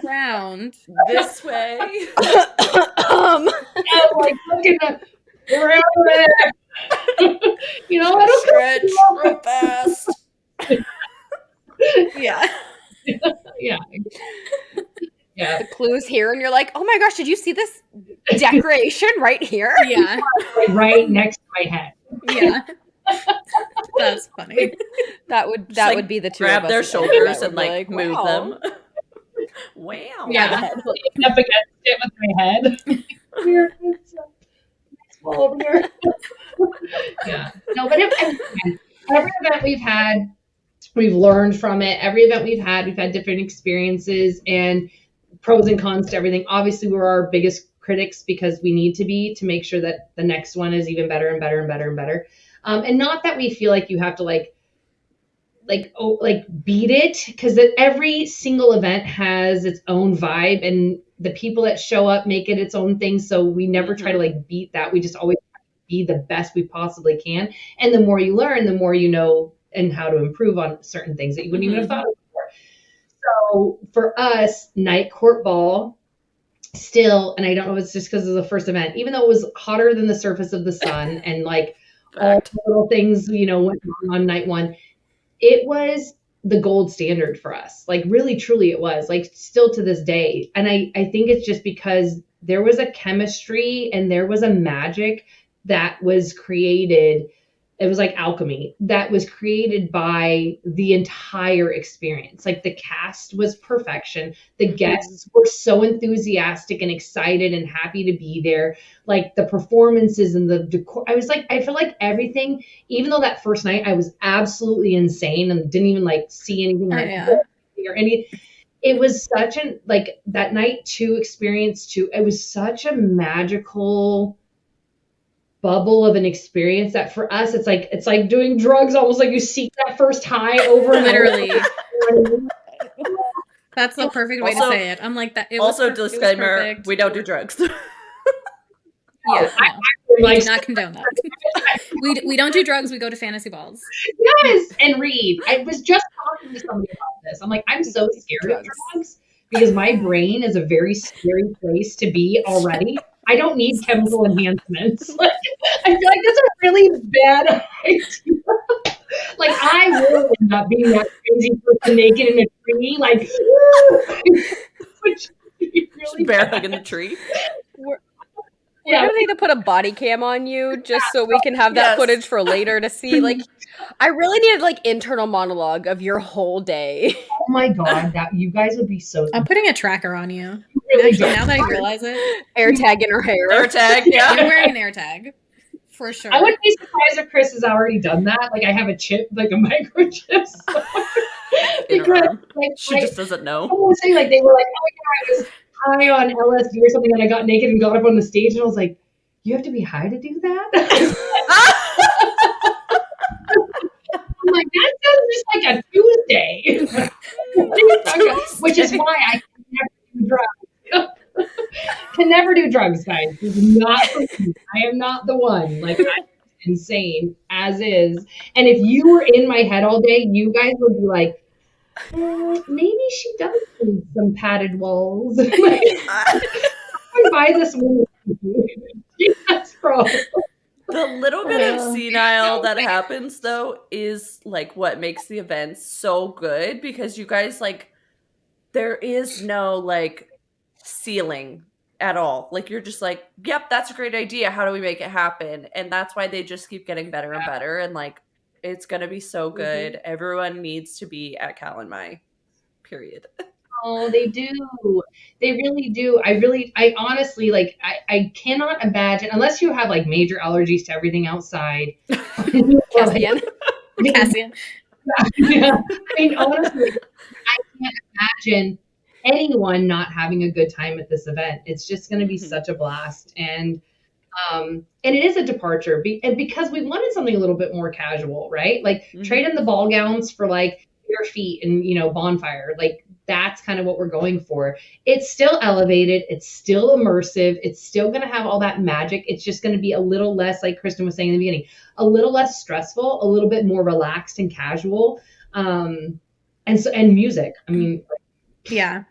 around This way. I'm like looking around there. You know, I don't Stretch real fast. Yeah. Yeah. Yeah. The clue's here, and you're like, oh my gosh, did you see this decoration right here? Yeah. Like right next to my head. Yeah. That's funny. That would be the two Grab of us. their that shoulders would and be like move wow. them. Wow. Yeah. Up against it with my head. Here, it's small over here. Yeah. No, but every event we've had, we've learned from it. Every event we've had different experiences and pros and cons to everything. Obviously, we're our biggest critics because we need to be to make sure that the next one is even better and better and better and better. And not that we feel like you have to like beat it, because every single event has its own vibe, and the people that show up make it its own thing. So we never try to like beat that. We just always try to be the best we possibly can. And the more you learn, the more you know and how to improve on certain things that you wouldn't even have thought of before. So for us, night court ball still, and I don't know if it's just because it was the first event, even though it was hotter than the surface of the sun and like all the little things, you know, went on night one, it was the gold standard for us. Like really, truly it was, like still to this day. And I think it's just because there was a chemistry and there was a magic that was created. It was like alchemy that was created by the entire experience. Like the cast was perfection. The guests were so enthusiastic and excited and happy to be there. Like the performances and the decor. I feel like everything, even though that first night I was absolutely insane and didn't even like see anything or any. It was such an, like that night two experience too. It was such a magical bubble of an experience that for us it's like doing drugs, almost like you seek that first high over and Literally. over. That's the perfect way to say it. I'm like that. It Also, was disclaimer: we don't do drugs. Yeah, no. We Like, do not condone that. We don't do drugs. We go to fantasy balls. yes, and read. I was just talking to somebody about this. I'm like, I'm so scared of drugs because my brain is a very scary place to be already. I don't need chemical enhancements. Like, I feel like that's a really bad idea. Like, I will end up being that crazy person naked in a tree, like, which really bear hugging the tree. We're gonna need to put a body cam on you just so we can have that footage for later to see. Like, I really needed like internal monologue of your whole day. Oh my God, that you guys would be so. I'm putting a tracker on you. Really Actually, now that I realize it, AirTag in her hair. AirTag, yeah. You're wearing an AirTag for sure. I wouldn't be surprised if Chris has already done that. Like, I have a chip, like a microchip. Because like, she just doesn't know. Someone was saying like they were like, oh my God, I was high on LSD or something, and I got naked and got up on the stage, and I was like, you have to be high to do that? I'm like, that sounds just like a Tuesday. Which is why I can never do drugs. Can never do drugs, guys. This is not for me. I am not the one. Like, I'm insane as is. And if you were in my head all day, you guys would be like, maybe she does need some padded walls. Like, I buy this woman. Yes, bro. The little bit of senile that happens, though, is like what makes the events so good, because you guys, like, there is no like ceiling at all. Like, you're just like, yep, that's a great idea. How do we make it happen? And that's why they just keep getting better and better. And like, it's gonna be so good. Mm-hmm. Everyone needs to be at Calan Mai. Period. Oh, they do. They really do. I honestly, like, I cannot imagine, unless you have like major allergies to everything outside. Cassian. Cassian. Yeah. I mean, honestly, I can't imagine anyone not having a good time at this event. It's just going to be such a blast. And it is a departure because we wanted something a little bit more casual, right? Like, trade in the ball gowns for like bare feet and, you know, bonfire. Like, that's kind of what we're going for. It's still elevated. It's still immersive. It's still going to have all that magic. It's just going to be a little less, like Kristen was saying in the beginning, a little less stressful, a little bit more relaxed and casual. And music. I mean, yeah.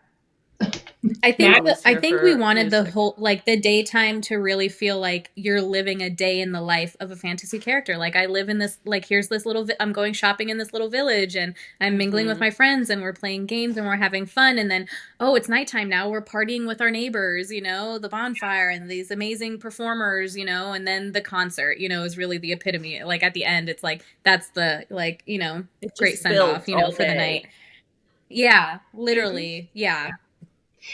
I think we wanted the whole, like, the daytime to really feel like you're living a day in the life of a fantasy character. Like, I live in this, like, here's this little, I'm going shopping in this little village, and I'm mingling with my friends, and we're playing games, and we're having fun, and then, oh, it's nighttime now, we're partying with our neighbors, you know, the bonfire, and these amazing performers, you know, and then the concert, you know, is really the epitome. Like, at the end, it's like, that's the, like, you know, great send-off, you know, for the night. Yeah, literally, yeah.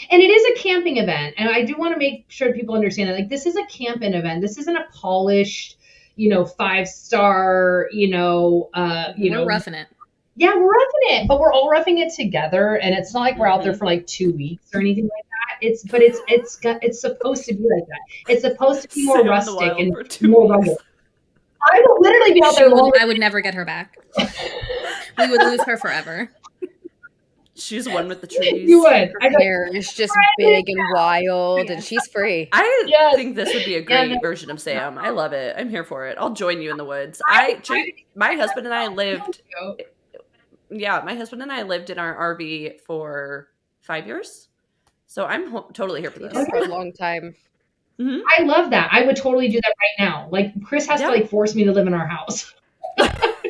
And it is a camping event. And I do want to make sure people understand that, like, this is a camping event. This isn't a polished, you know, 5-star, we're roughing it. Yeah, we're roughing it, but we're all roughing it together. And it's not like we're out there for like 2 weeks or anything like that. It's supposed to be like that. It's supposed to be more rustic and more rugged. I will literally be out there. I would never get her back. We would lose her forever. She's one with the trees. You would. Her hair is just big and wild, and she's free. I think this would be a great version of Sam. I love it. I'm here for it. I'll join you in the woods. My husband and I lived. Yeah, my husband and I lived in our RV for 5 years, so I'm totally here for this. For a long time. Mm-hmm. I love that. I would totally do that right now. Like, Chris has to like force me to live in our house.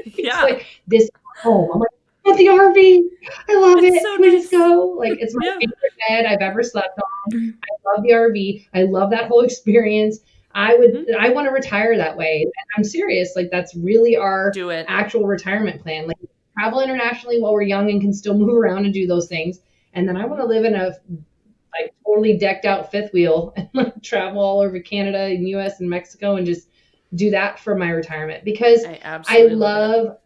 Yeah, like, this home. I'm like, at the RV. I love it. So Can we just go? Like, it's my favorite bed I've ever slept on. I love the RV. I love that whole experience. I want to retire that way. And I'm serious. Like, that's really our actual retirement plan. Like, travel internationally while we're young and can still move around and do those things. And then I want to live in a like totally decked out fifth wheel and like travel all over Canada and US and Mexico and just do that for my retirement, because I love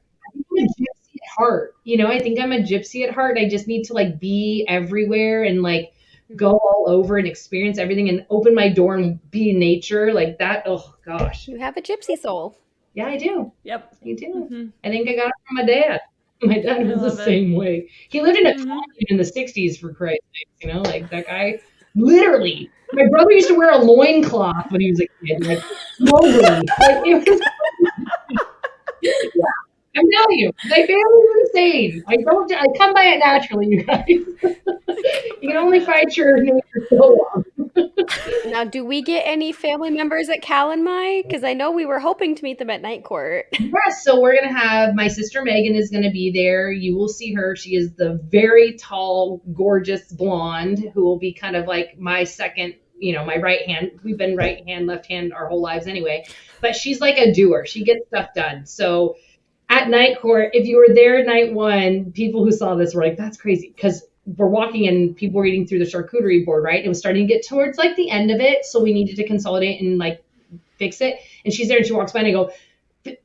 heart. You know, I think I'm a gypsy at heart. I just need to like be everywhere and like go all over and experience everything and open my door and be in nature like that. Oh gosh. You have a gypsy soul. Yeah, I do. Yep. I do. Mm-hmm. I think I got it from my dad. My dad was the same way. He lived in a commune in the 60s, for Christ's sake. You know, like that guy, literally. My brother used to wear a loincloth when he was a kid. Like, nobody. Like, it was, yeah. I'm telling you, my family's insane. I come by it naturally, you guys. You can only fight your nature so long. Now, do we get any family members at Calan Mai? Because I know we were hoping to meet them at night court. Yes, so we're gonna have my sister Megan is gonna be there. You will see her. She is the very tall, gorgeous blonde who will be kind of like my second, my right hand. We've been right hand, left hand our whole lives anyway. But she's like a doer. She gets stuff done. So at night court, if you were there night one, people who saw this were like, that's crazy. Because we're walking and people were eating through the charcuterie board, right? It was starting to get towards like the end of it. So we needed to consolidate and like fix it. And she's there and she walks by and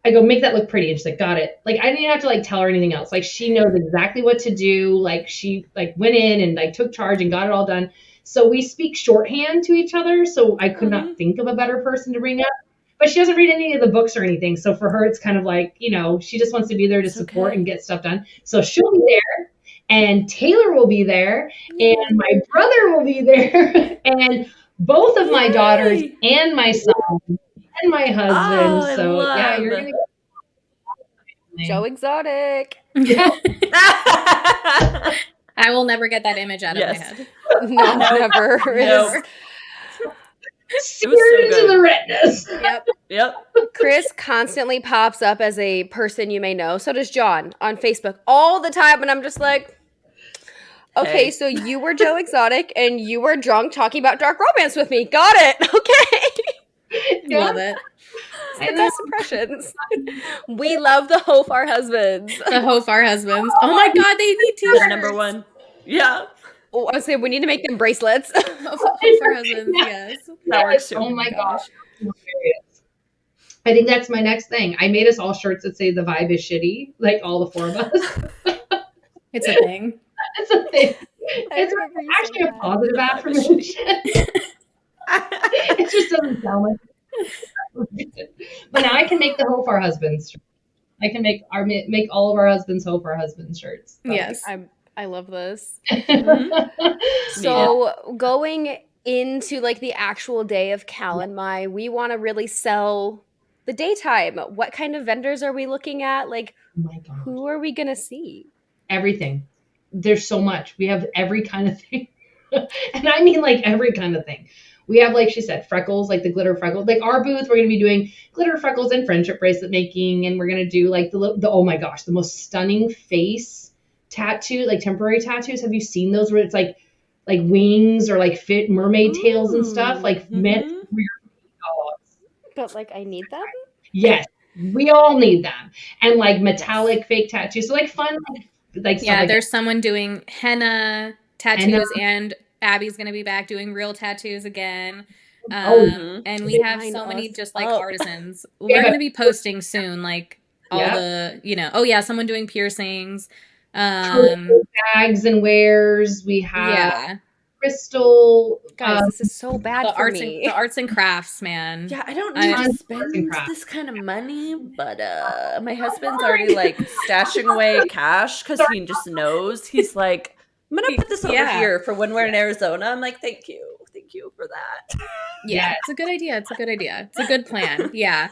I go, make that look pretty. And she's like, got it. Like, I didn't even have to like tell her anything else. Like, she knows exactly what to do. Like, she like went in and like took charge and got it all done. So we speak shorthand to each other. So I could not think of a better person to bring up. But she doesn't read any of the books or anything. So for her, it's kind of like, she just wants to be there to support and get stuff done. So she'll be there. And Taylor will be there. And my brother will be there. And both of my daughters and my son. And my husband. So yeah, you're gonna get Joe Exotic. Yeah. I will never get that image out of my head. No, never. No. Seared into the retinas. Yep. Chris constantly pops up as a person you may know. So does John on Facebook all the time. And I'm just like, okay, so you were Joe Exotic and you were drunk talking about dark romance with me. Got it. Okay. Love it. It's the best impressions. We love the HOFAR husbands. The HOFAR husbands. Oh my God, they need t-shirts. They're number one. Yeah. Oh, I was saying we need to make them bracelets. HOFAR husbands, yes. That works too. Oh my gosh. I think that's my next thing. I made us all shirts that say the vibe is shitty, like all the four of us. It's a thing. It's a thing. It's actually a positive affirmation. It just doesn't sound like it. But now I can make the HOFAR husbands. I can make all of our husbands HOFAR husband shirts. So. Yes. I love this. Mm-hmm. So going into like the actual day of Calan Mai, we want to really sell the daytime. What kind of vendors are we looking at? Like, oh my gosh. Who are we gonna see? Everything. There's so much. We have every kind of thing. And I mean like every kind of thing. We have, like she said, freckles, like the glitter freckles. Like our booth, we're going to be doing glitter freckles and friendship bracelet making. And we're going to do like the oh my gosh, the most stunning face tattoo, like temporary tattoos. Have you seen those where it's like wings or like fit mermaid tails and stuff? Like meant for your dogs. But like I need them? Yes. We all need them. And like metallic fake tattoos. So like fun, like yeah, like there's someone doing henna tattoos and Abby's going to be back doing real tattoos again. And we have so many just like artisans. We're going to be posting soon, like all the, someone doing piercings. Bags and wares. We have crystal. Guys, this is so bad the for me. The arts and crafts, man. Yeah, I don't need to spend this kind of money, but my husband's already like stashing away cash because he just knows. He's like, I'm gonna put this over here for when we're in Arizona. I'm like, thank you for that. Yeah, it's a good idea. It's a good plan. Yeah.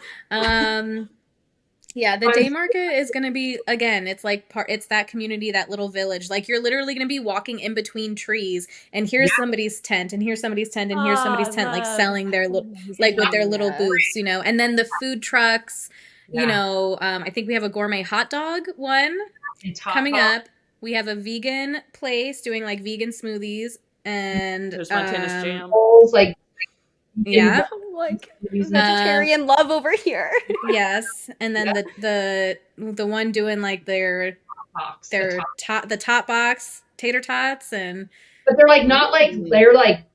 Yeah, the day market is going to be, again, it's like it's that community, that little village. Like you're literally going to be walking in between trees and here's somebody's tent and here's somebody's tent and here's somebody's tent, like selling their like with their little booths, and then the food trucks, I think we have a gourmet hot dog one coming up. We have a vegan place doing like vegan smoothies and there's Montana's jam. Like like vegetarian love over here. Yes, and then the one doing like the top box tater tots but they're like not like they're like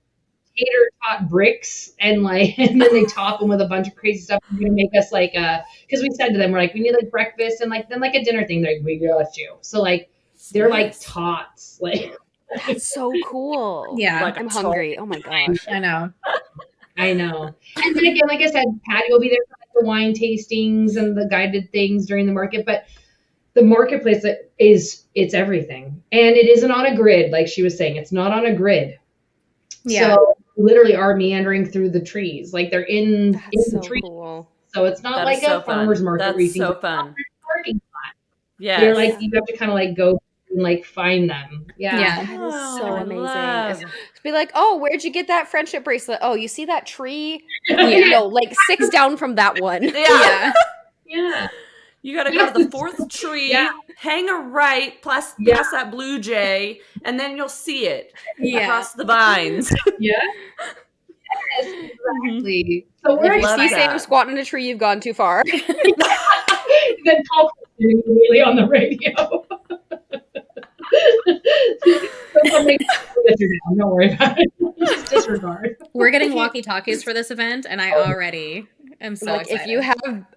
tater tot bricks and then they top them with a bunch of crazy stuff. They're gonna make us like because we said to them we're like we need like breakfast and then like a dinner thing. They're like we got you. So like they're like tots like. That's so cool. Yeah, like I'm hungry. Oh my gosh, I know. And then again, like I said, Patty will be there for like the wine tastings and the guided things during the market. But the marketplace it's everything, and it isn't on a grid, like she was saying. It's not on a grid. Yeah. So literally are meandering through the trees, like they're in the trees. Cool. So it's not like a farmer's market. That's so fun. Parking lot. Yeah. They're like, you have to kind of like go and like find them. Yeah. That is so I amazing. love. It's be like, oh, where'd you get that friendship bracelet? Oh, you see that tree? Yeah. No, like 6 down from that one. Yeah. Yeah. You got to go to the 4th tree, Yeah. hang a right past that blue jay, and then you'll see it across the vines. Yeah. Yes, exactly. So If you see Sam squatting in a tree, you've gone too far. Then call immediately on the radio. Don't worry about it. Just disregard. We're getting walkie-talkies for this event, and I already am so excited.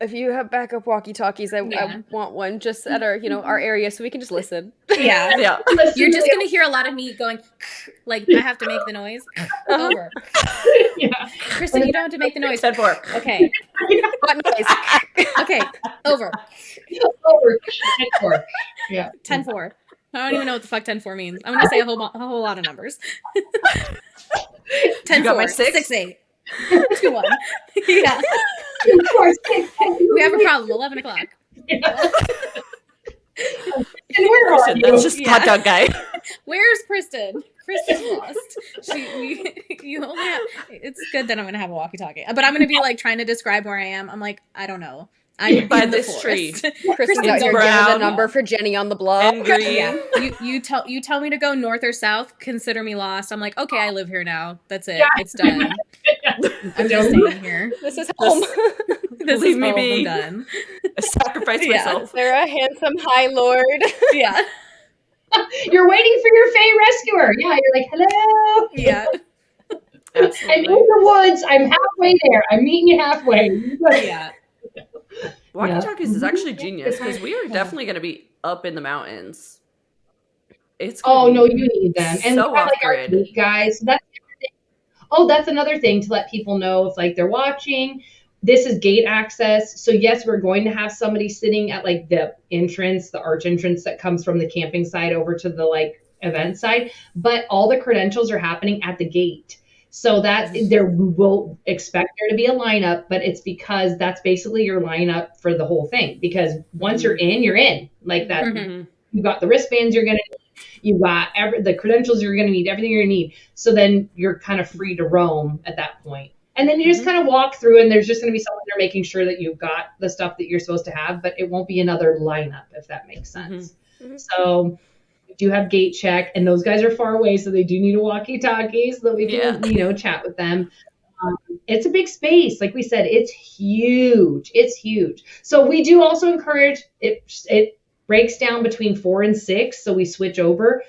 If you have backup walkie-talkies, I want one just at our our area so we can just listen. Yeah. You're just gonna hear a lot of me going, like I have to make the noise. Over. Yeah. Kristen, you don't have to make the noise. 10-4. Okay. What noise? Okay. Over. Over. 10-4. Yeah. 10-4. I don't even know what the fuck 10-4 means. I'm gonna say a whole lot of numbers. 10-4. You got my 6? 6-8. 2-1. Yeah. We have a problem. 11 o'clock. Yeah. And where are you? That's just hot dog guy. Where's Kristen? Kristen's lost. You only have. It's good that I'm gonna have a walkie-talkie, but I'm gonna be like trying to describe where I am. I'm like, I don't know. I'm by in the this forest. tree. Kristen's out here giving the number for Jenny on the block. And green. Yeah. You tell me to go north or south. Consider me lost. I'm like, okay, I live here now. That's it. Yeah. It's done. I'm just staying here. This is home. This Leave is me home. be. I'm done. I sacrifice myself. They're a handsome high lord. Yeah. You're waiting for your Fae rescuer. Yeah, you're like, hello. Yeah. Absolutely. I'm in the woods. I'm halfway there. I'm meeting you halfway. Yeah. Walkie-talkies is actually genius because we are definitely going to be up in the mountains. It's no, you need them. And so we have, like, our off-grid. gate guys. That's another thing to let people know if like they're watching. This is gate access. So yes, we're going to have somebody sitting at like the entrance, the arch entrance that comes from the camping site over to the like event side. But all the credentials are happening at the gate. So that there will expect there to be a lineup, but it's because that's basically your lineup for the whole thing. Because once you're in, you're in. Like that, you got the wristbands you're gonna need, you got the credentials you're gonna need, everything you're gonna need. So then you're kind of free to roam at that point. And then you just kind of walk through, and there's just gonna be someone there making sure that you've got the stuff that you're supposed to have, but it won't be another lineup if that makes sense. So do have gate check, and those guys are far away, so they do need a walkie-talkie so that we can, chat with them. It's a big space. Like we said, it's huge. It's huge. So we do also encourage it. It breaks down between 4 and 6, so we switch over.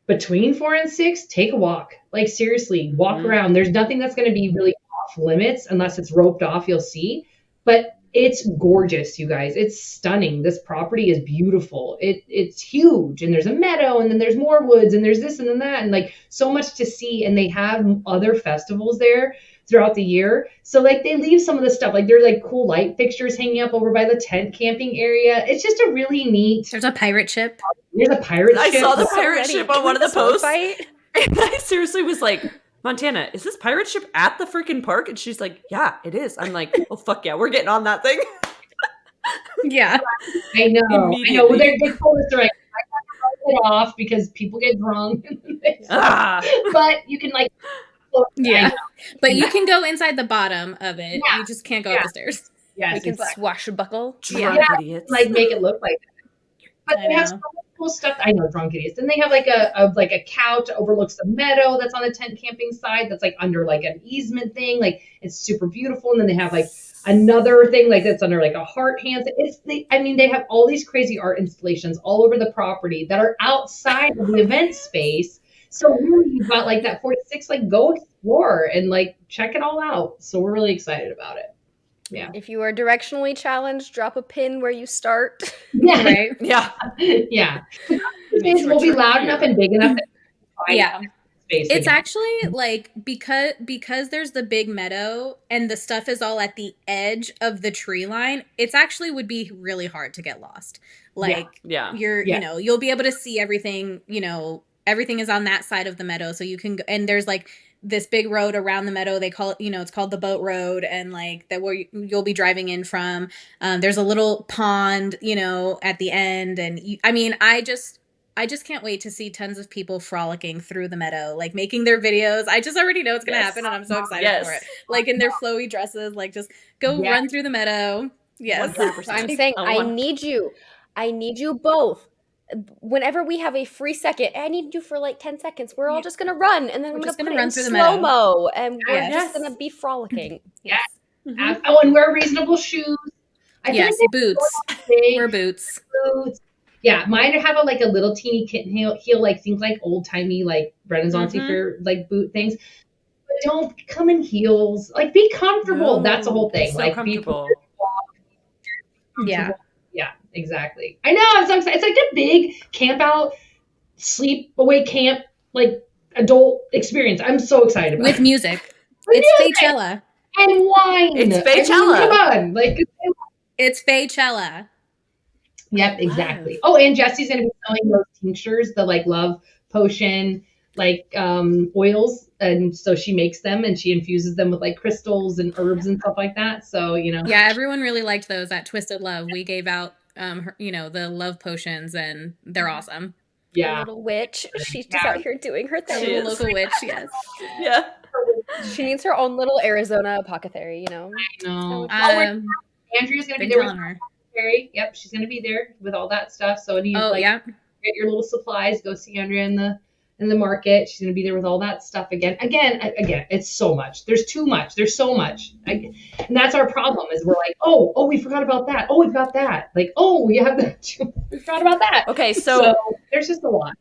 Between 4 and 6, take a walk. Like seriously, walk around. There's nothing that's going to be really off limits unless it's roped off. You'll see, but it's gorgeous, you guys. It's stunning. This property is beautiful. It's huge, and there's a meadow, and then there's more woods, and there's this and then that, and like so much to see. And they have other festivals there throughout the year. So like they leave some of the stuff, like there's like cool light fixtures hanging up over by the tent camping area. It's just a really neat. There's a pirate ship. There's a pirate ship. I saw the pirate ship on one of the posts. Fight? And I seriously was like, Montana, is this pirate ship at the freaking park? And she's like, yeah, it is. I'm like, oh, fuck yeah, we're getting on that thing. Yeah. I know. Well, they told us, they're like, I got to write it off because people get drunk. But you can like. But you can go inside the bottom of it. Yeah. You just can't go up the stairs. Yes, we can swashbuckle. Drunk idiots. Like make it look like that. But they have some cool stuff. I know, drunk idiots. Then they have like a couch that overlooks the meadow that's on the tent camping side that's like under like an easement thing. Like it's super beautiful. And then they have like another thing like that's under like a heart hands. They have all these crazy art installations all over the property that are outside of the event space. So really you've got like that 4 to 6, like go explore and like check it all out. So we're really excited about it. Yeah. If you are directionally challenged, drop a pin where you start. Yeah. Right? Yeah. Yeah. It will be loud enough and big enough. It's actually like because there's the big meadow and the stuff is all at the edge of the tree line, it's actually would be really hard to get lost. Like you'll be able to see everything, everything is on that side of the meadow. So you can go, and there's like this big road around the meadow. They call it, it's called the boat road, and like that where you'll be driving in from. There's a little pond, at the end, and I just can't wait to see tons of people frolicking through the meadow, like making their videos. I just already know it's going to happen, and I'm so excited for it. Like in their flowy dresses, like just go run through the meadow. Yes. 100%. I'm saying I need you both. Whenever we have a free second, I need you for like 10 seconds. We're all just going to run, and then we're going to put it in slow-mo, and we're just going to be frolicking. Yes. Mm-hmm. Oh, and wear reasonable shoes. Yes, boots. Wear boots. Yeah, mine have a little teeny kitten heel, like things like old timey, like Renaissance-y fair, like boot things. But don't come in heels. Like, be comfortable. That's the whole thing. So like, comfortable. Yeah, exactly. I know. I'm so excited. It's like a big camp out, sleep away camp, like adult experience. I'm so excited about with it. music. It's Faychella and wine. It's Faychella. Come on, like it's Faychella. Yep, exactly. Oh, and Jesse's going to be selling those tinctures, the like love potion, like oils. And so she makes them and she infuses them with like crystals and herbs and stuff like that. So, Yeah, everyone really liked those at Twisted Love. We gave out, the love potions, and they're awesome. Yeah. A little witch. She's just out here doing her thing. A local witch, yes. Yeah. She needs her own little Arizona apothecary, I know. Andrea's going to be there with her. Yep, she's going to be there with all that stuff. So get your little supplies. Go see Andrea in the market. She's going to be there with all that stuff again. It's so much. There's too much. There's so much. And that's our problem is we're like, oh, we forgot about that. Oh, we've got that. Like, oh, we have that. We forgot about that. Okay, so there's just a lot.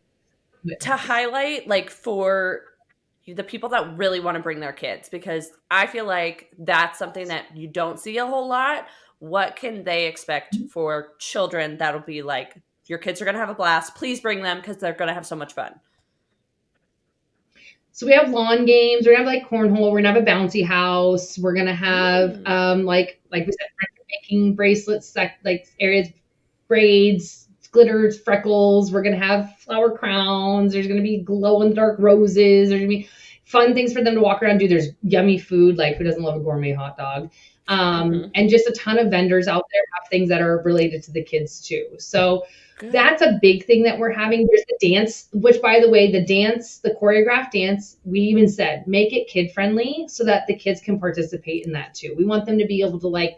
To highlight, like, for the people that really want to bring their kids, because I feel like that's something that you don't see a whole lot. What can they expect for children that'll be like, your kids are going to have a blast. Please bring them because they're going to have so much fun. So we have lawn games. We're going to have like cornhole. We're going to have a bouncy house. We're going to have like we said, making bracelets, like areas, braids, glitters, freckles. We're going to have flower crowns. There's going to be glow in the dark roses. There's going to be fun things for them to walk around and do. There's yummy food. Like, who doesn't love a gourmet hot dog? And just a ton of vendors out there have things that are related to the kids too. So that's a big thing that we're having. There's the dance, which, by the way, the choreographed dance, we even said, make it kid friendly so that the kids can participate in that too. We want them to be able to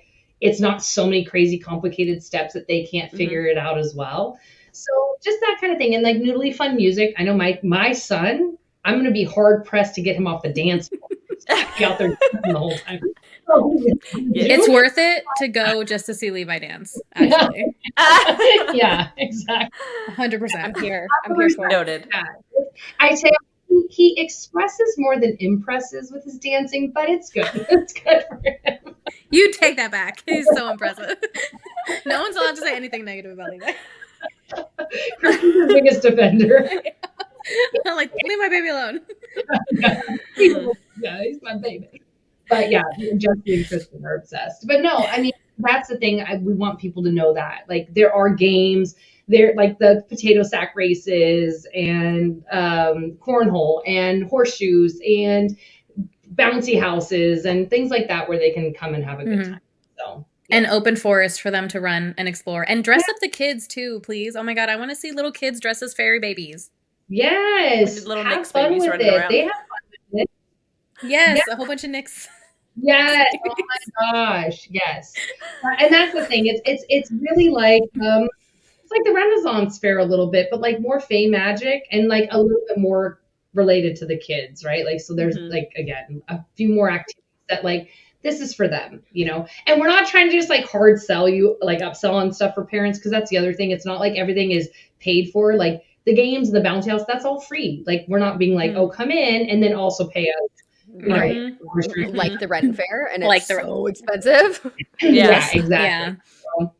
it's not so many crazy complicated steps that they can't figure it out as well. So just that kind of thing. And like noodly fun music. I know my son, I'm going to be hard pressed to get him off the dance floor. Be out there the whole time. It's worth it to go just to see Levi dance, actually. Yeah, exactly. 100%. I'm here for it. Noted. Yeah. I say he expresses more than impresses with his dancing, but it's good. It's good for him. You take that back. He's so impressive. No one's allowed to say anything negative about Levi. Kristen's the biggest defender. I'm like, leave my baby alone. Yeah, he's my baby. But yeah, Jesse and Kristen are obsessed. But no, I mean, that's the thing. We want people to know that. Like, there are games. There, like the potato sack races and cornhole and horseshoes and bouncy houses and things like that where they can come and have a good time. So. Yeah. And open forest for them to run and explore. And dress up the kids too, please. Oh my God, I want to see little kids dressed as fairy babies. Yes. Little have Nyx fun babies with running it. around. They have fun with it. Yes, a whole bunch of Nyx. Yes. Oh my gosh. Yes. And that's the thing. It's really like it's like the Renaissance fair a little bit, but like more fae magic and like a little bit more related to the kids, right? Like, so there's like, again, a few more activities that like, this is for them, you know? And we're not trying to just like hard sell you, like upsell on stuff for parents. Cause that's the other thing. It's not like everything is paid for. Like the games and the bouncy house, that's all free. Like, we're not being like, oh, come in and then also pay us. Right. Like the rent fair, and it's like so expensive. Yeah, exactly. Yeah. So,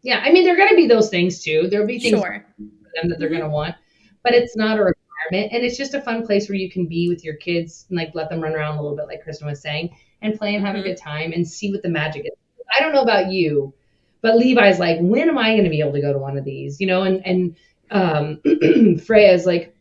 yeah, I mean, there are going to be those things too. There'll be things for them that they're going to want, but it's not a requirement. And it's just a fun place where you can be with your kids and like let them run around a little bit, like Kristen was saying, and play and have a good time and see what the magic is. I don't know about you, but Levi's like, when am I going to be able to go to one of these? You know, and Freya's like,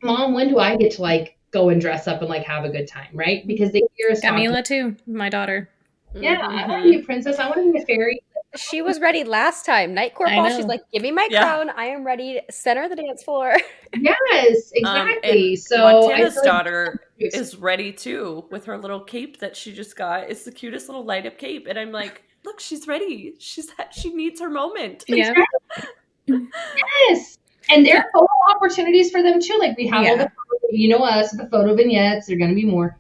Mom, when do I get to like go and dress up and like have a good time, right? Because they hear us talking. Camila too, my daughter. Yeah, I want to be a princess. I want to be a fairy. She was ready last time. Night court ball, she's like, give me my crown. I am ready. Center of the dance floor. Yes, exactly. And so Montana's daughter is ready too with her little cape that she just got. It's the cutest little light up cape. And I'm like, look, she's ready. She needs her moment. Yeah. Yes. And there are photo opportunities for them too. Like we have all the, us, the photo vignettes. There are going to be more.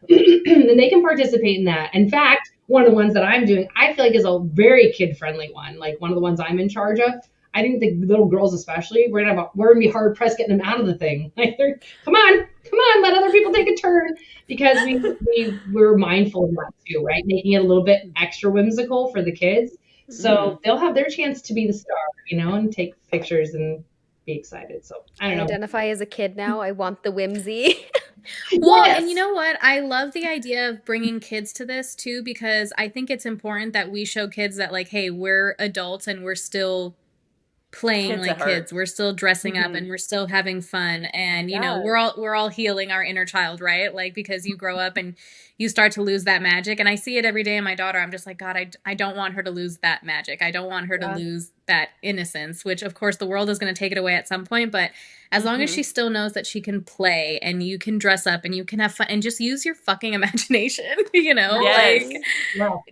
And they can participate in that. In fact, one of the ones that I'm doing, I feel like is a very kid-friendly one. Like one of the ones I'm in charge of. I think the little girls especially, we're gonna be hard pressed getting them out of the thing. Like come on, let other people take a turn, because we're mindful of that too, right? Making it a little bit extra whimsical for the kids, so they'll have their chance to be the star, and take pictures and be excited. So I don't know. Identify as a kid now. I want the whimsy. Well, and you know what? I love the idea of bringing kids to this too, because I think it's important that we show kids that like, hey, we're adults and we're still playing like kids. We're still dressing up and we're still having fun, and you know, we're all healing our inner child, right? Like, because you grow up and you start to lose that magic, and I see it every day in my daughter. I'm just like, God, I don't want her to lose that magic. I don't want her to lose that innocence, which of course the world is going to take it away at some point, but as long as she still knows that she can play and you can dress up and you can have fun and just use your fucking imagination,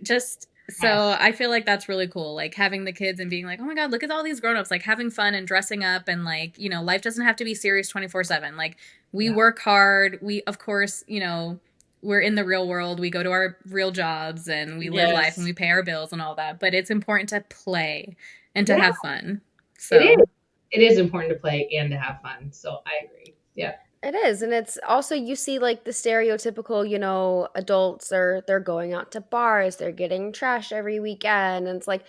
just so I feel like that's really cool, like having the kids and being like, oh my God, look at all these grownups, like having fun and dressing up, and like, life doesn't have to be serious 24/7. Like we work hard. We, of course, we're in the real world. We go to our real jobs and we live life and we pay our bills and all that, but it's important to play and to have fun. So it is important to play and to have fun. So I agree. Yeah. It is. And it's also, you see like the stereotypical, adults they're going out to bars, they're getting trashed every weekend. And it's like,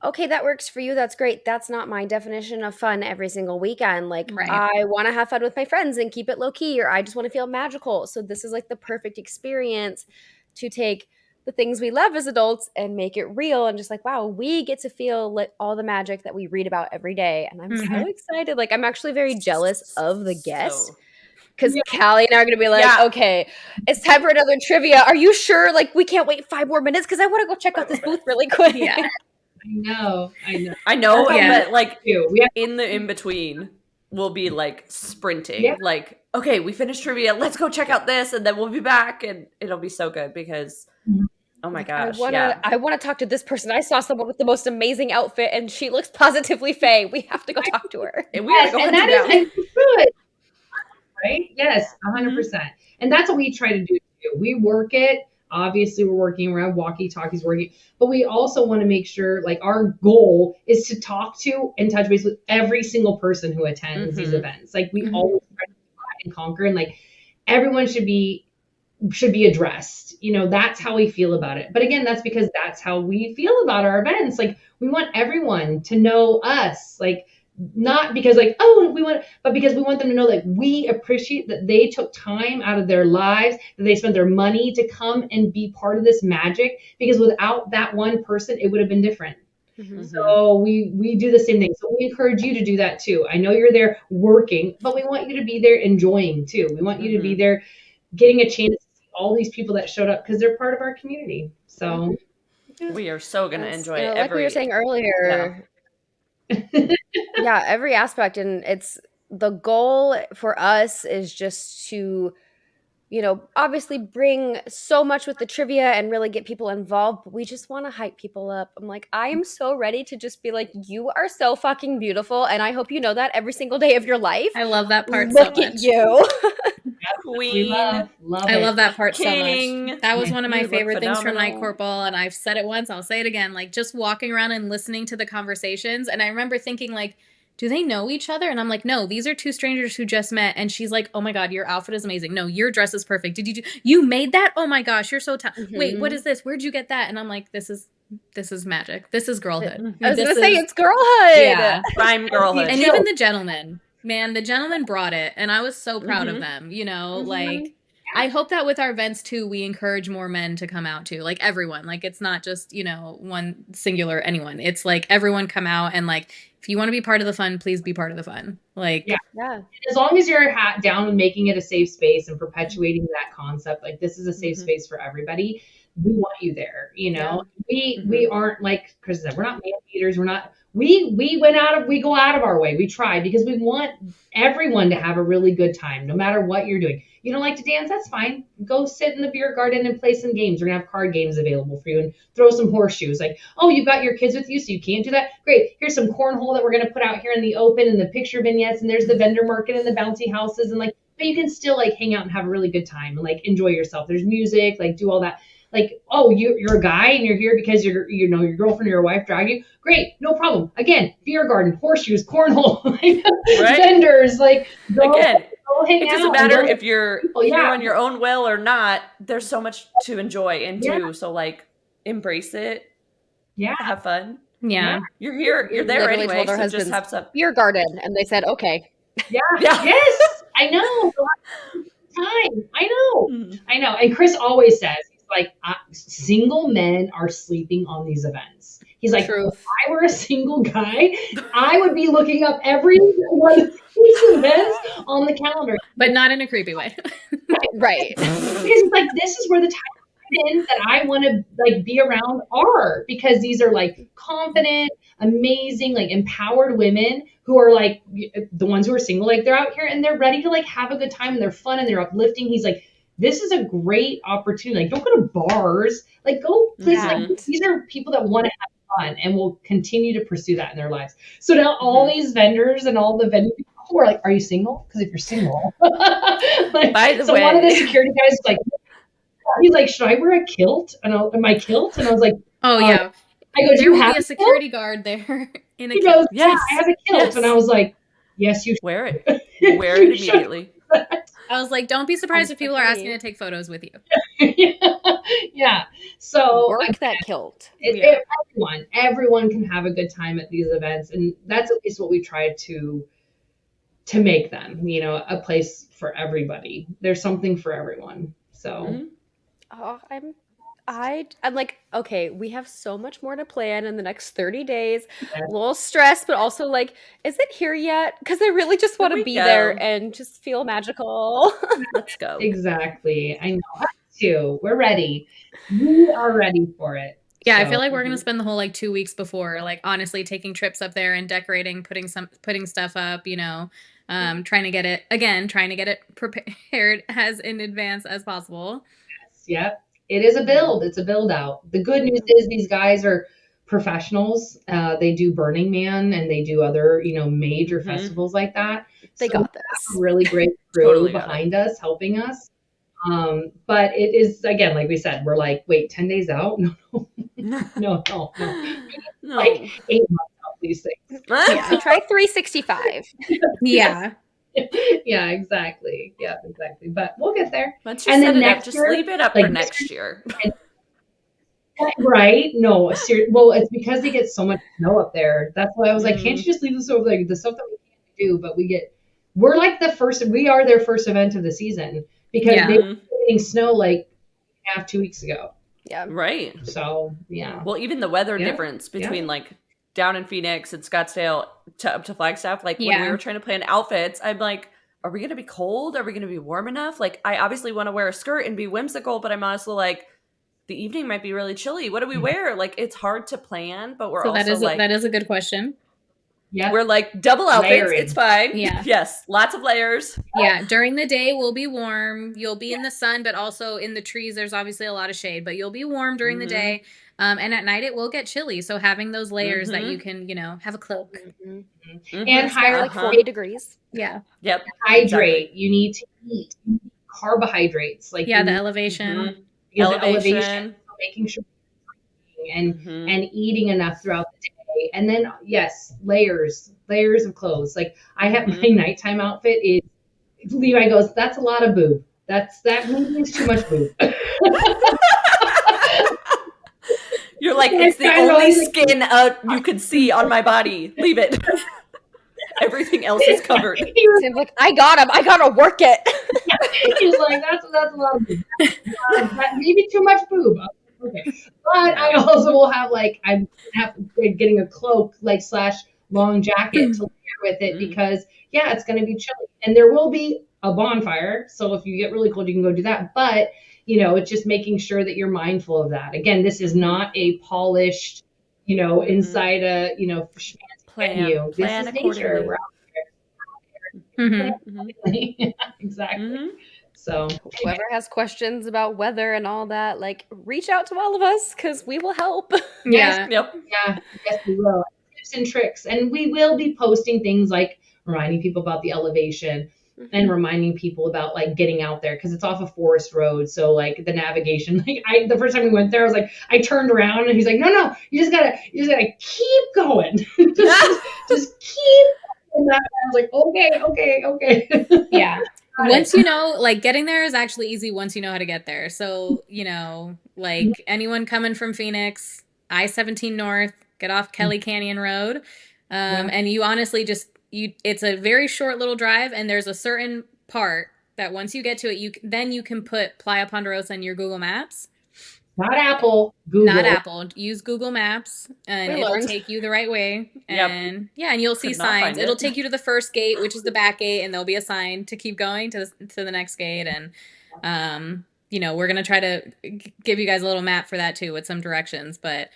okay, that works for you. That's great. That's not my definition of fun every single weekend. Like I want to have fun with my friends and keep it low key, or I just want to feel magical. So this is like the perfect experience to take the things we love as adults and make it real, and just like, wow, we get to feel like all the magic that we read about every day. And I'm so excited. Like I'm actually very jealous of the guests. Because Callie and I are going to be like, okay, it's time for another trivia. Are you sure? Like, we can't wait 5 more minutes because I want to go check out this booth really quick. I know. But like in the in-between, we'll be like sprinting. Like, okay, we finished trivia. Let's go check out this. And then we'll be back. And it'll be so good because, oh my gosh. I want to talk to this person. I saw someone with the most amazing outfit and she looks positively Faye. We have to go talk to her. And we have to go and that is good. Right? Yes, 100%. And that's what we try to do too. We work it. Obviously, we're working around walkie-talkies, but we also want to make sure, like, our goal is to talk to and touch base with every single person who attends these events. Like, we always try to divide and conquer, and like, everyone should be addressed. That's how we feel about it. But again, that's because that's how we feel about our events. Like, we want everyone to know us. Like, not because like, but because we want them to know that we appreciate that they took time out of their lives, that they spent their money to come and be part of this magic, because without that one person, it would have been different. So we do the same thing. So we encourage you to do that too. I know you're there working, but we want you to be there enjoying too. We want you to be there getting a chance to see all these people that showed up because they're part of our community. So we are so going to enjoy it. Like we were saying earlier. Every aspect. And it's the goal for us is just to obviously bring so much with the trivia and really get people involved, but we just want to hype people up. I'm like, I am so ready to just be like, you are so fucking beautiful, and I hope you know that every single day of your life. I love that part. Look so much. At you. Queen. Love I love that part so much. That was one of my favorite things from Night Court Ball, and I've said it once, I'll say it again, like just walking around and listening to the conversations. And I remember thinking like, do they know each other? And I'm like, no, these are two strangers who just met. And she's like, oh my God, your outfit is amazing. No, your dress is perfect. You made that? Oh my gosh, you're so talented. Wait, what is this? Where'd you get that? And I'm like, this is magic. This is girlhood. I was going to say, it's girlhood. Yeah, prime girlhood. And even the gentlemen, man, the gentlemen brought it. And I was so proud of them, like, I hope that with our events too, we encourage more men to come out too, like everyone. Like it's not just, one singular anyone. It's like everyone come out and like if you want to be part of the fun, please be part of the fun. Like, yeah. As long as you're down and making it a safe space and perpetuating that concept, like this is a safe space for everybody. We want you there. You know, we aren't like Kristen said, we're not man eaters. We're not. We go out of our way. We try because we want everyone to have a really good time, no matter what you're doing. You don't like to dance? That's fine. Go sit in the beer garden and play some games. We're gonna have card games available for you and throw some horseshoes. Like, oh, you've got your kids with you, so you can't do that? Great. Here's some cornhole that we're gonna put out here in the open and the picture vignettes, and there's the vendor market and the bouncy houses, and like, but you can still like hang out and have a really good time and like enjoy yourself. There's music, like do all that. Like, oh, you're a guy and you're here because your girlfriend or your wife dragged you. Great, no problem. Again, beer garden, horseshoes, cornhole, vendors, like again. It doesn't matter if you're here on your own will or not. There's so much to enjoy and do. So like, embrace it. Yeah, have fun. Yeah, you're here. You're there anyway. Told her so just have some beer garden, and they said okay. Yeah. Yes, I know. Time. I know. And Chris always says, he's like, single men are sleeping on these events. He's like, Truth. if I were a single guy, I would be looking up every one of these events on the calendar. But not in a creepy way. Right. Because it's like, this is where the time that I want to like be around are, because these are like confident, amazing, like empowered women who are like the ones who are single, like they're out here and they're ready to like have a good time and they're fun and they're uplifting. He's like, this is a great opportunity. Like, don't go to bars, like go places. Like, these are people that want to have fun and will continue to pursue that in their lives. So now all these vendors and all the venue people are like, are you single? Because if you're single, like, by the so way, one of the security guys is like, he's like, should I wear a kilt? And my kilt? And I was like, oh yeah. I go, do you have a security guard there in a kilt? kilt? Goes, yeah, I have a kilt. And I was like, yes, you should. Wear it. Wear it immediately. I was like, don't be surprised if people are asking to take photos with you. Yeah. So work that kilt. Everyone can have a good time at these events, and that's at least what we try to make them. You know, a place for everybody. There's something for everyone. So. Oh, I'm like, okay, we have so much more to plan in the next 30 days. A little stressed, but also like, is it here yet? Because I really just want to be there and just feel magical. Let's go. Exactly. I know. Us too. We're ready. We are ready for it. Yeah, so, I feel like we're gonna spend the whole like 2 weeks before, like honestly taking trips up there and decorating, putting stuff up, you know, trying to get it prepared as in advance as possible. Yes, yep. It is a build. It's a build out. The good news is these guys are professionals. They do Burning Man and they do other, major festivals like that. They got this. We have a really great crew behind us, helping us. But it is, again, like we said, we're like, wait, 10 days out? No. Like 8 months out, these things. Yeah. Try 365. Yeah. Yeah, exactly. But we'll get there. Once you set it up, just leave it up for next year. Right? No, seriously. Well, it's because they get so much snow up there. That's why I was like, can't you just leave this over there? The stuff that we can't do, but we're like we are their first event of the season because they were getting snow like 2 weeks ago. Yeah. Right. So, yeah. Well, even the weather difference between like down in Phoenix and Scottsdale up to Flagstaff, like when we were trying to plan outfits, I'm like, are we going to be cold? Are we going to be warm enough? Like, I obviously want to wear a skirt and be whimsical, but I'm also like, the evening might be really chilly. What do we wear? Like, it's hard to plan, but we're also that is a good question. Yeah. We're like double outfits. Layering. It's fine. Yeah. Yes. Lots of layers. Yeah. During the day, we'll be warm. You'll be in the sun, but also in the trees, there's obviously a lot of shade, but you'll be warm during the day. And at night it will get chilly. So having those layers that you can, have a cloak. And higher like 40 degrees. Yeah. Yep. Hydrate. Exactly. You need to eat carbohydrates. Like the elevation. Elevation. Making sure and eating enough throughout the day. And then layers of clothes. Like I have my nighttime outfit is Levi goes, that's a lot of boob. That means too much boob. You're like, it's the only skin you can see on my body. Leave it. Everything else is covered. Seems like I got him. I gotta work it. He's like, that's a lot of boob. Maybe too much boob. Okay. But I also will have I'm getting a cloak / long jacket to layer with it because, yeah, it's going to be chilly. And there will be a bonfire. So if you get really cold, you can go do that. But, it's just making sure that you're mindful of that. Again, this is not a polished, inside a, venue. This is nature. We're out there. Exactly. So whoever has questions about weather and all that, like, reach out to all of us because we will help. Yeah. Yep. Yeah. Yes, we will. Tips and tricks. And we will be posting things like reminding people about the elevation and reminding people about like getting out there because it's off a forest road. So like the navigation, like the first time we went there, I was like, I turned around and he's like, no, you just gotta keep going. just keep. And I was like, okay. Yeah. Once you know, like getting there is actually easy once you know how to get there. So, like anyone coming from Phoenix, I-17 North, get off Kelly Canyon Road. And you honestly it's a very short little drive and there's a certain part that once you get to it, you can put Playa Ponderosa in your Google Maps. Not Apple, Google. Not Apple. Use Google Maps and it'll take you the right way. And and you'll see signs. It'll take you to the first gate, which is the back gate, and there'll be a sign to keep going to the next gate. And we're gonna try to give you guys a little map for that too with some directions. But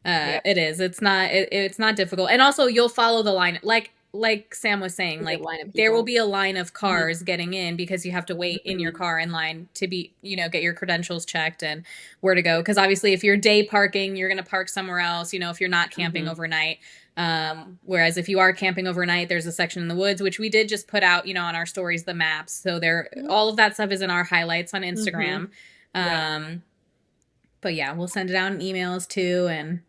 it's not difficult. And also you'll follow the line like Sam was saying, like there will be a line of cars getting in because you have to wait in your car in line to be, get your credentials checked and where to go. Because obviously if you're day parking, you're going to park somewhere else, if you're not camping overnight. Whereas if you are camping overnight, there's a section in the woods, which we did just put out, on our stories, the maps. So all of that stuff is in our highlights on Instagram. But yeah, we'll send it out in emails too. And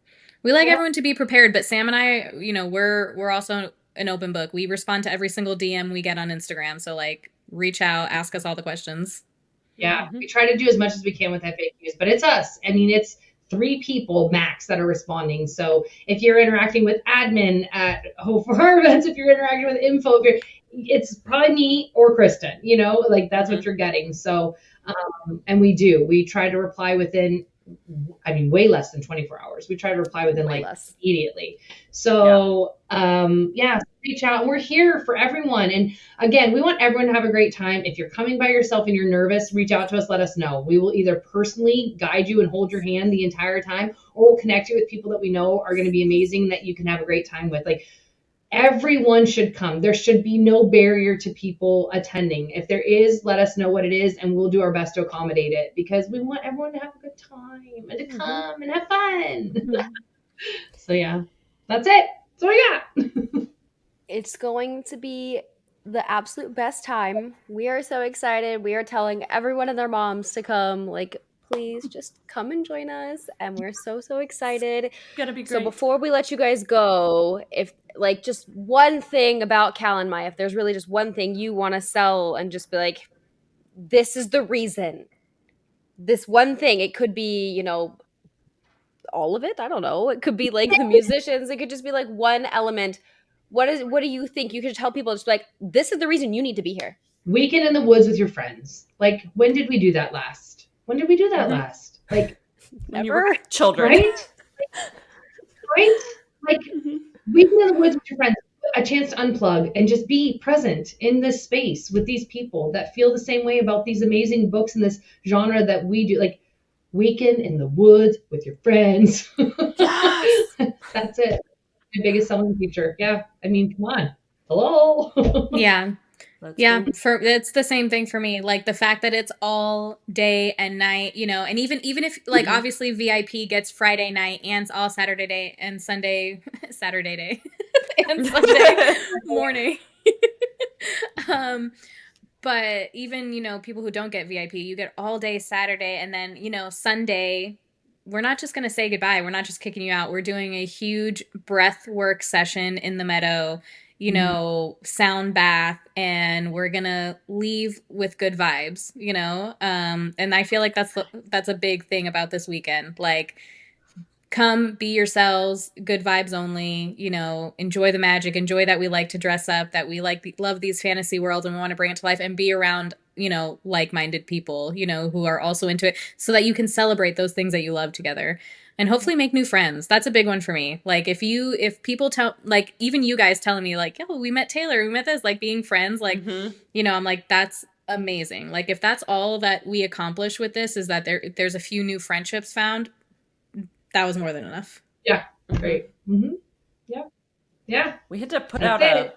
we like everyone to be prepared. But Sam and I, we're also an open book. We respond to every single DM we get on Instagram. So like reach out, ask us all the questions. Yeah. We try to do as much as we can with FAQs, but it's us. I mean, it's 3 people max that are responding. So if you're interacting with admin at HOFAR events, if you're interacting with info, it's probably me or Kristen, like that's what you're getting. So, and we try to reply within, way less than 24 hours. We try to reply within immediately. So, reach out. And we're here for everyone. And again, we want everyone to have a great time. If you're coming by yourself and you're nervous, reach out to us. Let us know. We will either personally guide you and hold your hand the entire time, or we'll connect you with people that we know are going to be amazing that you can have a great time with. Like, everyone should come. There should be no barrier to people attending. If there is, let us know what it is, and we'll do our best to accommodate it because we want everyone to have a good time and to come and have fun. So yeah, that's it. That's what I got. It's going to be the absolute best time. We are so excited. We are telling everyone and their moms to come. Like, please just come and join us. And we're so excited. It's gonna be great. So before we let you guys go, if like just one thing about Calan Mai, if there's really just one thing you want to sell and just be like, this is the reason. This one thing, it could be, all of it. I don't know. It could be like the musicians. It could just be like one element. What do you think you could tell people? Just be like, this is the reason you need to be here. Weekend in the woods with your friends. Like, when did we do that last? Like, never. You were children, right? Like, weekend in the woods with your friends. A chance to unplug and just be present in this space with these people that feel the same way about these amazing books in this genre that we do. Like, weekend in the woods with your friends. Yes. That's it. My biggest selling feature. Yeah. I mean, come on. Hello. Yeah. It's the same thing for me. Like the fact that it's all day and night, and even if like obviously VIP gets Friday night and all Saturday day and Sunday, Saturday day and Sunday morning. But even, people who don't get VIP, you get all day Saturday and then, Sunday, we're not just going to say goodbye. We're not just kicking you out. We're doing a huge breath work session in the meadow, sound bath, and we're going to leave with good vibes, and I feel like that's a big thing about this weekend. Like, come be yourselves, good vibes only, enjoy the magic, enjoy that we like to dress up, that we love these fantasy worlds and we want to bring it to life and be around you know, like-minded people, you know, who are also into it, so that you can celebrate those things that you love together. And hopefully make new friends. That's a big one for me. Like if people tell, like even you guys telling me like, oh, we met Taylor, we met this, like being friends, like, you know, I'm like, that's amazing. Like if that's all that we accomplish with this, is that there's a few new friendships found, that was more than enough. Yeah. Great. Yeah. Yeah. We had to put out a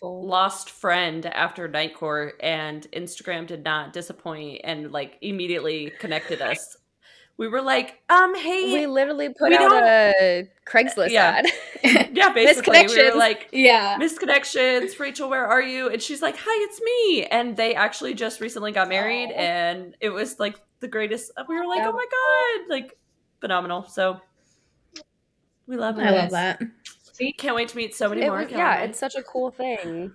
lost friend after Night Court, and Instagram did not disappoint and like immediately connected us. We were like, hey, we literally put out a Craigslist ad. Yeah, basically. We were like, yeah, missed connections. Rachel, where are you? And she's like, hi, it's me. And they actually just recently got married, and it was like the greatest. We were like, oh my God, like phenomenal. So we love it. I love that. See? Can't wait to meet so many more. Yeah, it's such a cool thing.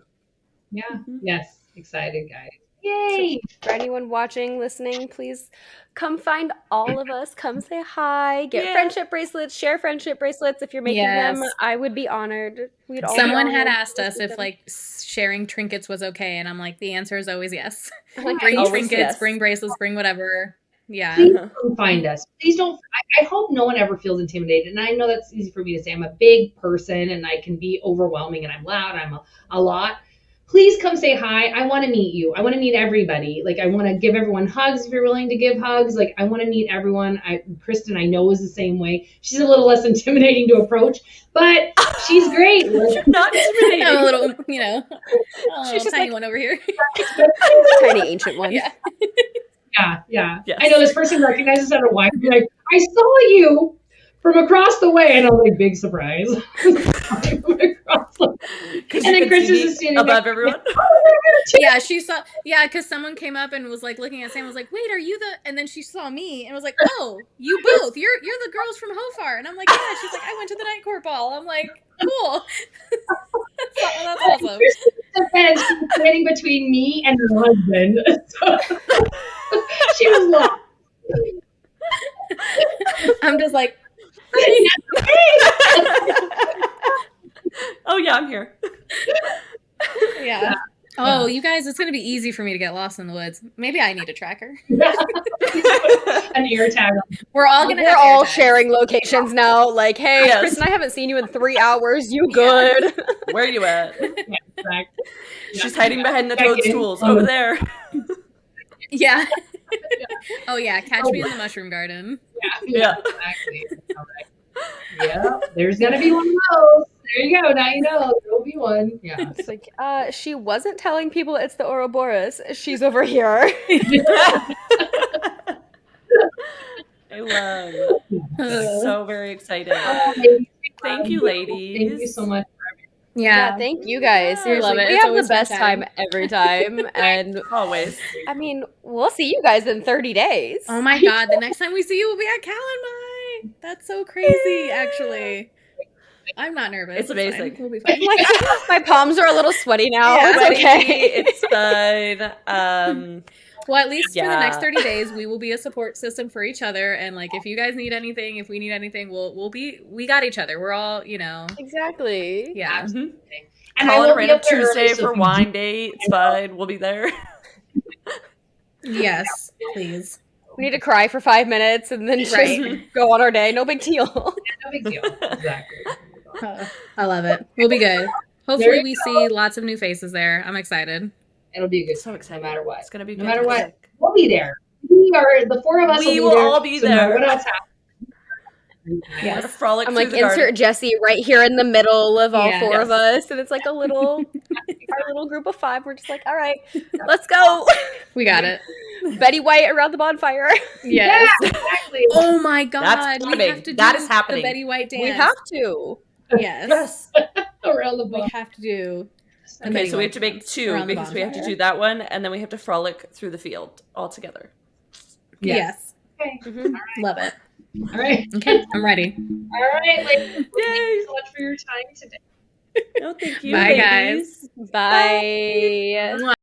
Yeah. Yes. Excited, guys. Yay! So for anyone watching, listening, please come find all of us. Come say hi. Get friendship bracelets. Share friendship bracelets if you're making them. I would be honored. We'd all Someone had asked us if like sharing trinkets was okay, and I'm like, the answer is always yes. Bring trinkets, bring bracelets, bring whatever. Yeah. Please come find us. Please don't. I hope no one ever feels intimidated. And I know that's easy for me to say. I'm a big person and I can be overwhelming, and I'm loud. I'm a lot. Please come say hi. I want to meet you. I want to meet everybody. Like, I want to give everyone hugs if you're willing to give hugs. Like, I want to meet everyone. Kristen, I know, is the same way. She's a little less intimidating to approach, but she's great. Not intimidating. I'm a little, you know, she's just tiny one over here. Tiny ancient one. Yeah. Yes. I know this person recognizes that, or why? Like, I saw you from across the way, and I'm like, big surprise. And then Kristen is standing above everyone. Yeah, she saw. Yeah, because someone came up and was like looking at Sam, was like, "Wait, are you the?" And then she saw me and was like, "Oh, you both. You're the girls from HOFAR." And I'm like, "Yeah." She's like, "I went to the Night Court ball." I'm like, "Cool." That's awesome. She's standing between me and her husband. So she was lost. I'm just like, oh yeah, I'm here. Yeah. Oh, you guys, it's going to be easy for me to get lost in the woods. Maybe I need a tracker. An ear tag. We're all sharing locations now. Like, hey, Kristen, I haven't seen you in 3 hours. You good? Where are you at? Yeah, exactly. She's hiding behind the toadstools over there. Yeah. Oh yeah, catch me in the mushroom garden. Yeah. Exactly. All right. Yeah, there's gonna be one of those. There you go. Now you know there'll be one. Yeah. It's like, she wasn't telling people it's the Ouroboros. She's over here. I love it. So very excited. Thank you, ladies. Thank you so much. Yeah, thank you guys. Seriously, love it. We have the best time every time, and always. I mean, we'll see you guys in 30 days. Oh my God! The next time we see you, we'll be at Calan Mai. That's so crazy. Actually, I'm not nervous. It's amazing. We'll be fine. My palms are a little sweaty now. Yeah, it's okay. It's fine. Well, at least for the next 30 days, we will be a support system for each other. And like, if you guys need anything, if we need anything, we got each other. We're all, you know. Exactly. Yeah. Mm-hmm. And call it a random Tuesday for wine date. It's fine. We'll be there. Yes, please. We need to cry for 5 minutes and then just go on our day. No big deal. No big deal. Exactly. I love it. We'll be good. Hopefully we see lots of new faces there. I'm excited. It'll be a good. So excited. No matter what. It's gonna be no matter what. We'll be there. We are the four of us. We will all be there. What else happens? Yeah. Frolic. I'm like, insert Jesse right here in the middle of all four of us, and it's like our little group of 5. We're just like, all right, let's go. We got it. Betty White around the bonfire. Yes. Yeah, exactly. Oh my God. That's we have to do that is happening. the Betty White dance. We have to. Yes. Around the bonfire. We have to do. Okay, so we have to make 2 because we have to do that one, and then we have to frolic through the field all together. Yes. Okay. Mm-hmm. Love it. All right. Okay, I'm ready. All right, ladies. Thank you so much for your time today. No, thank you. Bye, guys. Bye.